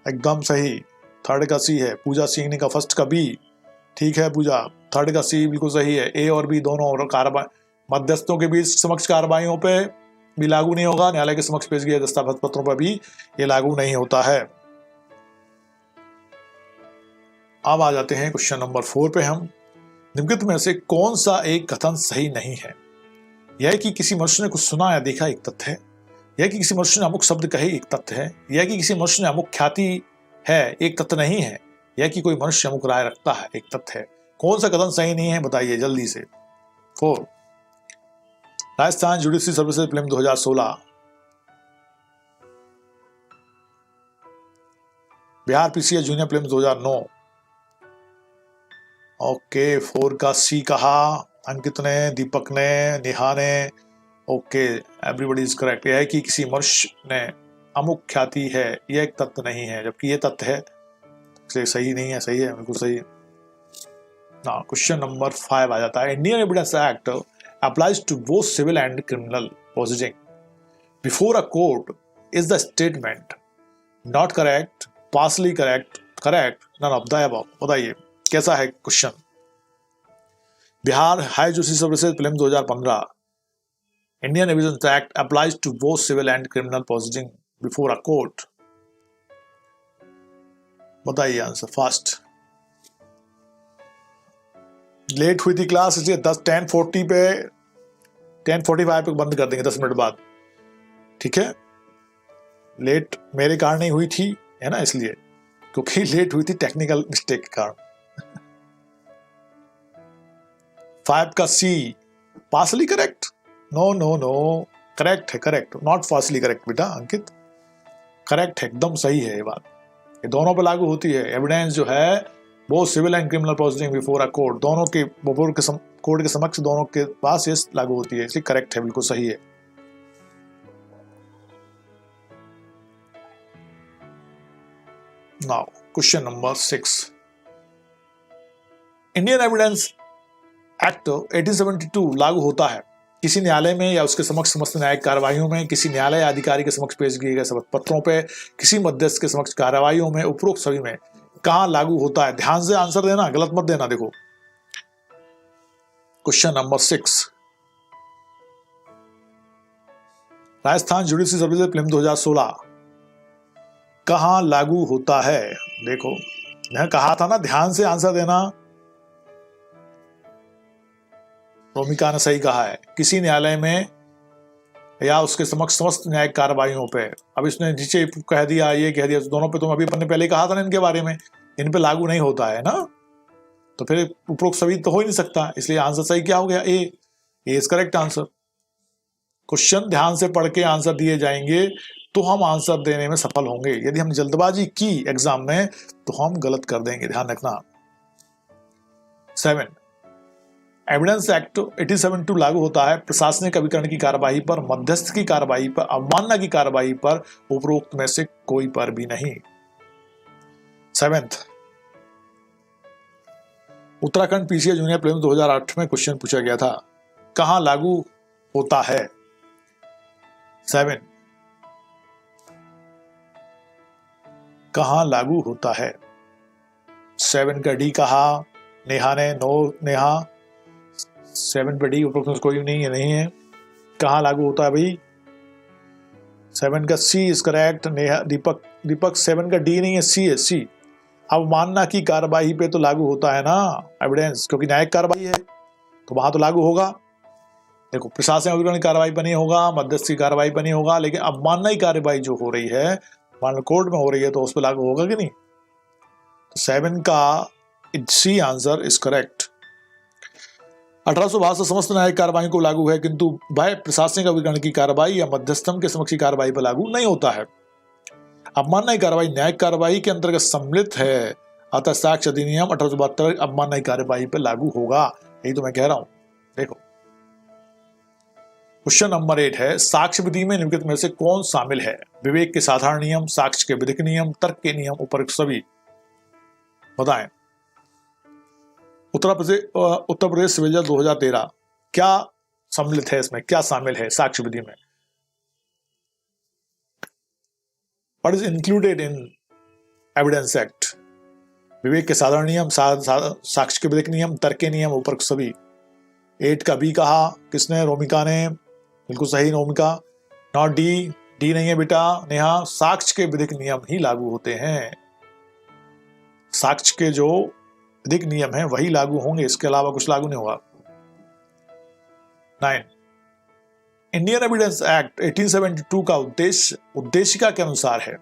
एकदम सही, थर्ड का सी है। पूजा सिंह ने कहा फर्स्ट का बी, ठीक है पूजा, थर्ड का सी बिल्कुल सही है। ए और बी दोनों, और कार्रवाई मध्यस्थों के बीच समक्ष कार्रवाइयों पे भी लागू नहीं होगा, न्यायालय के समक्ष पेश किए दस्तावेज पत्रों पर भी ये लागू नहीं होता है। अब आ जाते हैं क्वेश्चन नंबर 4 पे हम। निम्नलिखित में से कौन सा एक कथन सही नहीं है? यह कि किसी मनुष्य ने कुछ सुना या देखा एक तथ्य है, यह कि किसी मनुष्य ने अमुक शब्द कहे एक तथ्य है, यह कि किसी मनुष्य ने अमुक ख्याति है एक तथ्य नहीं है, यह कि कोई मनुष्य अमुक राय रखता है एक तथ्य है। कौन सा कथन सही नहीं है बताइए जल्दी से। 4, Rajasthan judiciary services prelims 2016, Bihar PCS junior prelims 2009। Okay, 4 का सी कहा अंकित ने, दीपक ने, नेहा ने। Okay, everybody is correct. यह है कि किसी मनुष्य ने अमुक ख्याति है, यह एक तथ्य नहीं है, जबकि यह तथ्य है, इसलिए सही नहीं है। सही है, बिल्कुल सही है। ना क्वेश्चन नंबर 5 आ जाता है। Indian evidence act applies to both civil and criminal proceeding before a court is the statement not correct, partially correct, correct, none of the above. बताइए कैसा है question. Bihar high judiciary services prelims 2015, Indian evidence act applies to both civil and criminal proceeding before a court. बताइए answer fast. Late हुई थी class, इसलिए 10:40 पे 10:45 पे बंद कर देंगे, 10 मिनट बाद, ठीक है। लेट मेरे कारण नहीं हुई थी, है ना, इसलिए, क्योंकि लेट हुई थी टेक्निकल मिस्टेक के कारण। 5 का C, partially correct, no no no, correct है, करेक्ट, नॉट पार्शली करेक्ट बेटा अंकित, करेक्ट है, एकदम सही है ये बात। ये दोनों पे लागू होती है। एविडेंस जो है वो civil and criminal proceeding before a court, दोनों के कोर्ट के समक्ष दोनों के पास ये लागू होती है, इसलिए करेक्ट है, बिल्कुल सही है। Now question number 6। Indian evidence act 1872 लागू होता है किसी न्यायालय में या उसके समक्ष समस्त न्यायिक कार्रवाइयों में, किसी न्यायालय अधिकारी के समक्ष पेश किए गए शपथ पत्रों पे, किसी मध्यस्थ के समक्ष कार्रवाइयों में, उपरोक्त सभी में कहां लागू होता है? ध्यान से आंसर देना, गलत मत देना। देखो question number 6, Rajasthan judiciary services prelims 2016 कहां लागू होता है? देखो मैंने कहा था ना, ध्यान से आंसर देना। रोमिका ने सही कहा है, किसी न्यायालय में या उसके समक्ष समस्त न्यायिक कार्रवाइयों पे। अब इसने नीचे कह दिया, ये कह दिया, तो दोनों पे तुम अभी अपने पहले कहा था ना इनके बारे में, इन पे लागू नहीं होता है ना, तो फिर उपरोक्त सभी तो हो ही नहीं सकता, इसलिए आंसर सही क्या हो गया? ए इज करेक्ट आंसर। क्वेश्चन ध्यान से पढ़ के आंसर दिए जाएंगे तो हम आंसर देने में सफल होंगे। यदि हमने जल्दबाजी की एग्जाम में तो हम गलत कर देंगे, ध्यान रखना। 7, एविडेंस एक्ट 87(2) लागू होता है प्रशासनिक अभिकरण की कार्यवाही पर, मध्यस्थ की कार्यवाही पर, अवमानना की कार्यवाही पर, उपरोक्त में से कोई पर भी नहीं। 7, उत्तराखंड पीसीए जूनियर प्रीलिम्स 2008 में क्वेश्चन पूछा गया था, कहां लागू होता है? 7, कहां लागू होता है? 7 का डी कहा नेहा ने, नो नेहा। 7 पे डी उपरोक्त कोई नहीं है, नहीं है। कहां लागू होता है भाई? 7 का सी इज करेक्ट। नेहा, दीपक 7 का डी नहीं है, सी है, सी। अवमानना की कार्यवाही पे तो लागू होता है ना एविडेंस, क्योंकि न्यायिक कार्यवाही है तो वहां तो लागू होगा। देखो, प्रशासनिक अभिकरण की कार्यवाही पर नहीं होगा, मध्यस्थ की कार्यवाही पर नहीं होगा, लेकिन अवमानना की कार्यवाही जो हो रही है मान लो कोर्ट में हो रही है तो उस पर लागू होगा कि नहीं? तो 7 का सी आंसर इज करेक्ट। 1862 से समस्त न्यायिक कार्यवाही को लागू है, किंतु वह प्रशासनिक अभिकरण की कार्यवाही या मध्यस्थम के समक्ष की कार्यवाही पर लागू नहीं होता है। अवमानना की कार्यवाही न्यायिक कार्यवाही के अंतर्गत सम्मिलित है, अतः साक्ष्य अधिनियम 1872 अवमानना की कार्यवाही पर लागू होगा। यही तो मैं कह रहा हूं। देखो, क्वेश्चन नंबर 8 है, साक्ष्य विधि में निम्नलिखित में से कौन शामिल है? विवेक के साधारण नियम, साक्ष्य के विधिक नियम, तर्क के नियम, उपरोक्त सभी। बताएं। उत्तर प्रदेश सिविल जज 2013 क्या सम्मिलित है इसमें, क्या शामिल है साक्ष्य विधि में? What is included in evidence act? विवेक के साधारण नियम, साक्ष्य के विधिक नियम, तर्क के नियम, उपरोक्त सभी। 8 का बी कहा किसने? रोमिका ने। बिल्कुल सही रोमिका। नॉट डी, डी नहीं है बेटा नेहा। साक्ष्य के विधिक नियम ही लागू होते हैं, साक्ष्य के जो विधिक नियम है वही लागू होंगे, इसके अलावा कुछ लागू नहीं होगा। 9, इंडियन एविडेंस एक्ट 1872 का उद्देशिका के अनुसार है।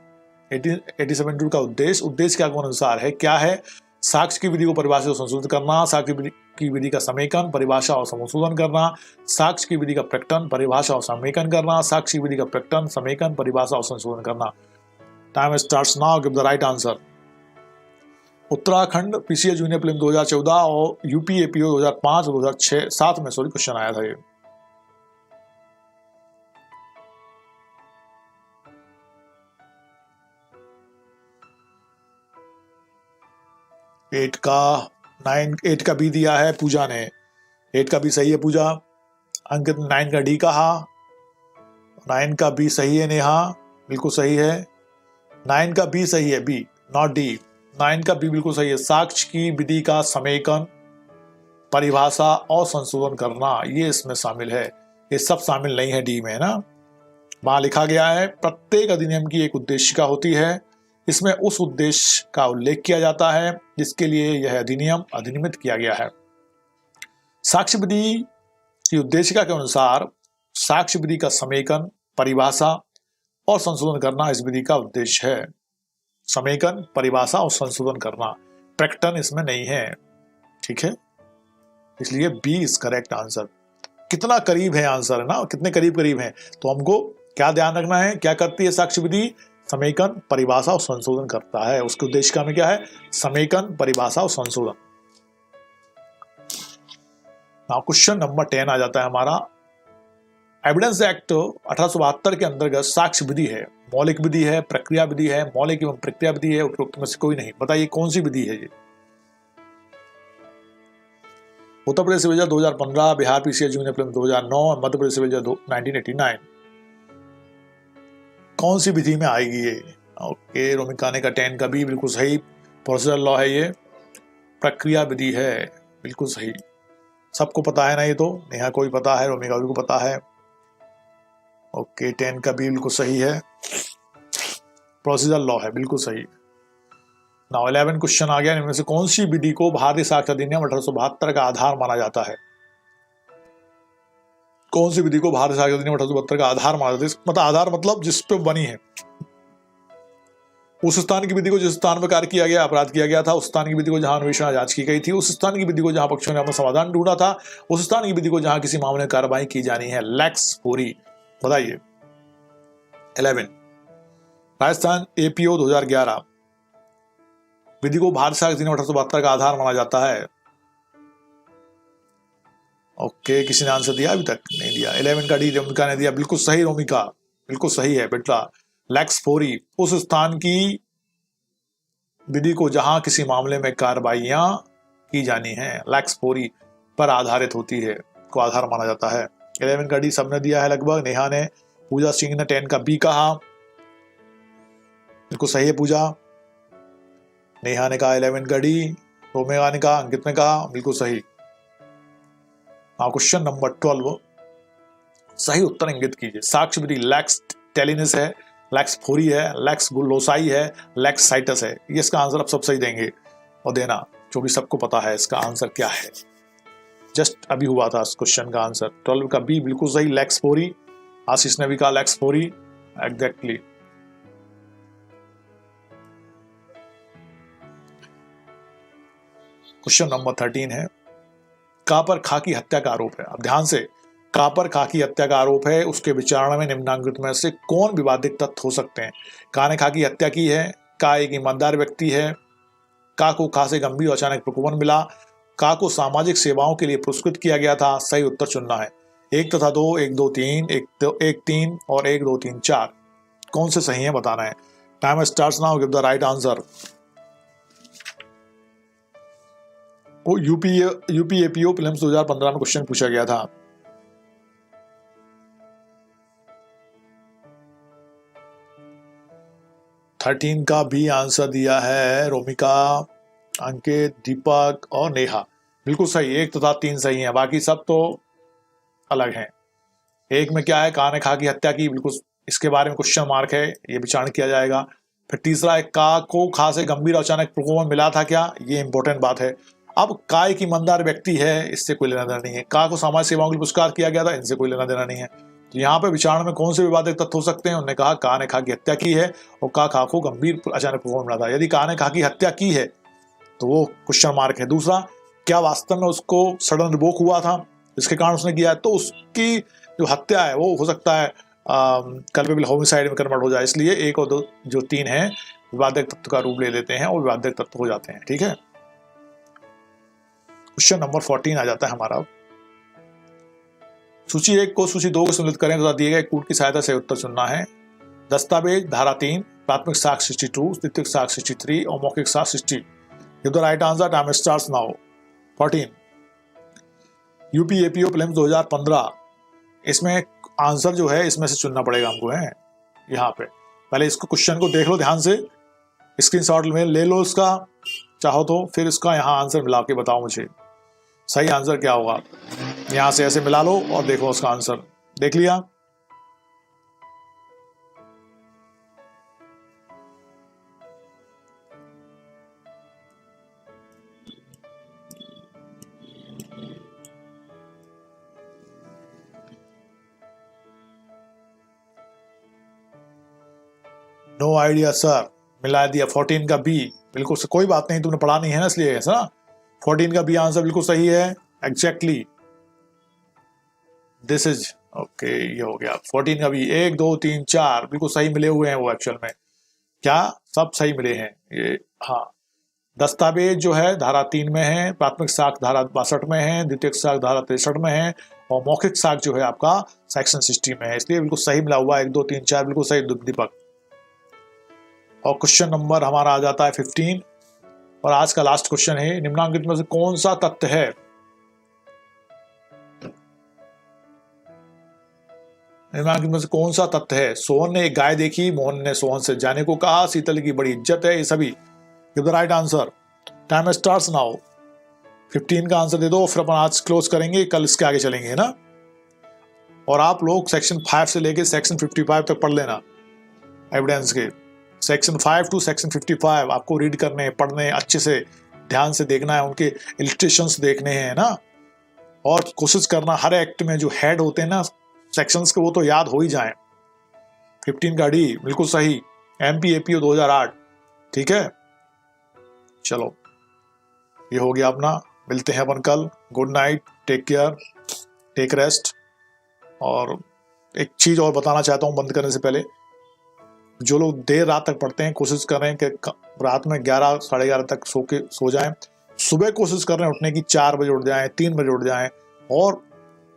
1872 का उद्देशिका के अनुसार है, क्या है? साक्ष्य की विधि को परिभाषित और संशोधित करना, साक्ष्य की विधि का समेकन, परिभाषा और संशोधन करना, साक्ष्य की विधि का प्रकटन, परिभाषा और समेकन करना, साक्ष्य की विधि का प्रकटन, समेकन, परिभाषा और संशोधन करना। Time starts now, give the right answer. Uttarakhand PCA junior prelims 2014 और यूपी एपीओ 2005 और 2007 में क्वेश्चन आया था ये। एट का बी दिया है पूजा ने। 8 का बी सही है पूजा। अंकित 9 का डी कहा। 9 का बी सही है नेहा, बिल्कुल सही है। 9 का बी सही है, बी नॉट डी। 9 का बी बिल्कुल सही है। साक्ष्य की विधि का समेकन, परिभाषा और संशोधन करना, ये इसमें शामिल है। ये सब शामिल नहीं है डी में, है ना। वहां लिखा गया है प्रत्येक अधिनियम की एक उद्देशिका होती है, इसमें उस उद्देश्य का उल्लेख किया जाता है जिसके लिए यह अधिनियम अधिनियमित किया गया है। साक्ष्य विधि की उद्देशिका के अनुसार साक्ष्य विधि का समेकन, परिभाषा और संशोधन करना इस विधि का उद्देश्य है। समेकन, परिभाषा और संशोधन करना, प्रकटन इसमें नहीं है, ठीक है। इसलिए बी इज करेक्ट आंसर। कितना करीब है आंसर, है ना, कितने करीब करीब है। तो हमको क्या ध्यान रखना है, क्या करती है साक्ष्य विधि? समेकन, परिभाषा और संशोधन करता है। उसके उद्देशिका में क्या है? समेकन, परिभाषा और संशोधन। नाउ क्वेश्चन नंबर 10 आ जाता है हमारा। एविडेंस एक्ट 1872 के अंतर्गत साक्ष्य विधि है, मौलिक विधि है, प्रक्रिया विधि है, मौलिक एवं प्रक्रिया विधि है, उपरोक्त में से कोई नहीं। बताइए कौन सी विधि है ये? उत्तर प्रदेश सिविल जज 2015, बिहार पीसीए जूनियर प्रीलिम्स 2009, मध्य प्रदेश सिविल जज 1989। कौन सी विधि में आएगी ये? ओके, रोमिका ने का 10 का बी बिल्कुल सही। प्रोसीजर लॉ है ये, प्रक्रिया विधि है, बिल्कुल सही। सबको पता है ना ये तो, नेहा को भी पता है, रोमिका को पता है। ओके, 10 का बी बिल्कुल सही है, प्रोसीजर लॉ है, बिल्कुल सही। नाउ 11 क्वेश्चन आ गया, इनमें से कौन सी विधि को भारतीय साक्ष्य अधिनियम 1872 का आधार माना जाता है? कौन सी विधि को भारतीय साक्ष्य अधिनियम 1872 का आधार माना जाता है? मतलब आधार मतलब जिस पे बनी है, उस स्थान की विधि को जिस स्थान पर कार्य किया गया, अपराध किया गया था, उस स्थान की विधि को जहां अन्वेषण जांच की गई थी, उस स्थान की विधि को जहां पक्षों ने अपना समाधान ढूंढा था, उस स्थान की विधि को जहां किसी मामले में कार्रवाई की जानी है। लेक्स फूरी, बताइए। 11 राजस्थान एपीओ 2011 विधि को भारत संविधान अधिनियम 1872 का आधार माना जाता है। ओके, किसी ने आंसर दिया? अभी तक नहीं दिया। 11 का डी रोमिका ने दिया, बिल्कुल सही रोमिका, बिल्कुल सही है बेटा। लेक्स फोरी उस स्थान की विधि को जहां किसी मामले में कार्रवाइयां की जानी है, लेक्स फोरी पर आधारित होती है, को आधार माना जाता है। 11 का डी सबने दिया है लगभग। नेहा ने, पूजा सिंह ने 10 का बी कहा, बिल्कुल सही है पूजा। नेहा ने कहा 11 का डी, रोमिका ने कहा, अंकित ने कहा, बिल्कुल सही। क्वेश्चन नंबर 12 सही उत्तर इंगित कीजिए। साक्ष्य विधि लेक्स टेलिनिस है, लेक्स फोरी है, लेक्स लोसाई है, लेक्स साइटस है। ये इसका आंसर आप सब सही देंगे और देना, जो भी सबको पता है इसका आंसर क्या है। जस्ट अभी हुआ था इस क्वेश्चन का आंसर। 12 का बी बिल्कुल सही, लेक्स फोरी। आशीष ने भी कहा लेक्स फोरी, एग्जैक्टली। क्वेश्चन नंबर 13 है, का पर खा की हत्या का आरोप है। अब ध्यान से, का पर खा की हत्या का आरोप है, उसके विचारणा में निम्नांकित में से कौन विवादित तथ्य हो सकते हैं। का ने खा की हत्या की है, का एक ईमानदार व्यक्ति है, का को खा से गंभीर और अचानक प्रकोपन मिला, का को सामाजिक सेवाओं के लिए पुरस्कृत किया गया था। सही उत्तर चुनना है। 1 तथा 2, 1 2 3, 1 3 और 1 2 3 4 कौन से सही है बताना है। Time starts now, give the right answer. वो यूपी एपीओ प्रीलिम्स 2015 में क्वेश्चन पूछा गया था। थर्टीन का भी आंसर दिया है रोमिका, अंकित, दीपक और नेहा, बिल्कुल सही। 1 तथा 3 सही है, बाकी सब तो अलग हैं। 1 में क्या है, का ने खा की हत्या की, बिल्कुल इसके बारे में क्वेश्चन मार्क है, ये विचारण किया जाएगा। फिर तीसरा है, का को खा से गंभीर और अचानक प्रकोपन मिला था क्या, ये इंपॉर्टेंट बात है। अब का एक ईमानदार व्यक्ति है, इससे कोई लेना देना नहीं है। का को सामाजिक सेवाओं के लिए पुरस्कार किया गया था, इनसे कोई लेना देना नहीं है। तो यहाँ पे विचारण में कौन से विवादित तथ्य हो सकते हैं। उन्होंने कहा का ने खा की हत्या की है और का खा को गंभीर अचानक प्रकोपन मिला था। यदि का ने खा की हत्या की है तो वो क्वेश्चन मार्क है। दूसरा, क्या वास्तव में उसको सडन रिवोक हुआ था जिसके कारण उसने किया है, तो उसकी जो हत्या है वो हो सकता है कल्पेबल होमिसाइड में कन्वर्ट हो जाए। इसलिए 1 और 2 जो 3 है विवादित तत्व का रूप ले लेते हैं और विवादित तत्व हो जाते हैं। ठीक है, क्वेश्चन नंबर 14 आ जाता है हमारा। सूची 1 को सूची 2 को सम्मिलित करें तथा दिए गए कूट की सहायता से उत्तर चुनना है। दस्तावेज धारा 3, प्राथमिक साक्ष्य 62, द्वितीयक साक्ष्य 63 और मौखिक साक्ष्य 60। Give the right answer. Time starts now. 14 UP APO prelims 2015, इसमें आंसर जो है इसमें से चुनना पड़ेगा हमको है। यहाँ पे पहले इसको क्वेश्चन को देख लो ध्यान से, स्क्रीनशॉट में ले लो इसका चाहो तो, फिर इसका यहाँ आंसर मिला के बताओ मुझे सही आंसर क्या होगा। यहां से ऐसे मिला लो और देखो उसका आंसर। देख लिया? नो आइडिया सर, मिला दिया। 14 का बी, बिल्कुल कोई बात नहीं, तुमने पढ़ा नहीं है ना इसलिए ऐसा। 14 का बी आंसर बिल्कुल सही है, एग्जैक्टली दिस इज ओके। ये हो गया 14 का बी। 1 2 3 4 बिल्कुल सही मिले हुए हैं वो एक्चुअल में, क्या सब सही मिले हैं ये। हाँ, दस्तावेज जो है धारा 3 में है, प्राथमिक साक्ष्य धारा 62 में है, द्वितीयक साक्ष्य धारा 63 में है और मौखिक साक्ष्य जो है आपका सेक्शन 60 में है, इसलिए बिल्कुल सही मिला हुआ। 1 2 3 4 बिल्कुल सही दीपक। और क्वेश्चन नंबर हमारा आ जाता है 15 और आज का लास्ट क्वेश्चन है, निम्नांकित में से कौन सा तथ्य है। निम्नांकित में से कौन सा तथ्य है। सोहन ने एक गाय देखी, मोहन ने सोहन से जाने को कहा, शीतल की बड़ी इज्जत है, ये सभी। Give the right answer. Time starts now. 15 का आंसर दे दो, फिर अपन आज क्लोज करेंगे, कल इसके आगे चलेंगे, है ना। और आप लोग सेक्शन 5 से लेके सेक्शन 55 तक पढ़ लेना एविडेंस के। सेक्शन 5 टू सेक्शन 55 आपको रीड करने, पढ़ने, अच्छे से ध्यान से देखना है, उनके इलिस्ट्रेशंस देखने हैं ना। और कोशिश करना हर एक्ट में जो हेड होते हैं ना सेक्शंस के, वो तो याद हो ही जाएं। 15 का डी बिल्कुल सही, एमपी एपीओ 2008। ठीक है, चलो ये हो गया अपना। मिलते हैं अपन कल। Good night, take care, take rest और एक चीज और बताना चाहता हूँ बंद करने से पहले, जो लोग देर रात तक पढ़ते हैं कोशिश कर रहे हैं कि रात में 11 साढ़े 11 तक सो जाएं, सुबह कोशिश कर रहे हैं उठने की 4 बजे उठ जाएं, 3 बजे उठ जाएं, और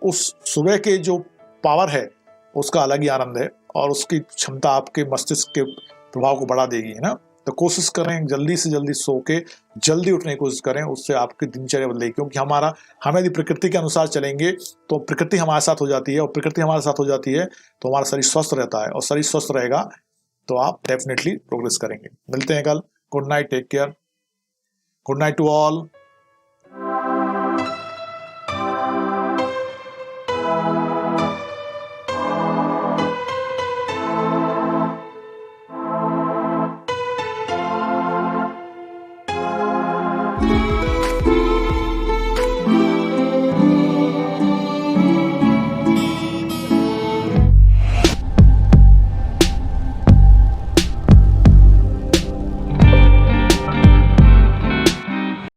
उस सुबह के जो पावर है उसका अलग ही आनंद है और उसकी क्षमता आपके मस्तिष्क के प्रभाव को बढ़ा देगी, है ना। तो कोशिश करें जल्दी से जल्दी सो के जल्दी उठने की कोशिश करें, उससे आपकी दिनचर्या बदलेगी। क्योंकि हम यदि प्रकृति के अनुसार चलेंगे तो प्रकृति हमारे साथ हो जाती है, और प्रकृति हमारे साथ हो जाती है तो हमारा शरीर स्वस्थ रहता है, और शरीर स्वस्थ रहेगा तो आप डेफिनेटली प्रोग्रेस करेंगे। मिलते हैं कल। Good night, take care, good night to all.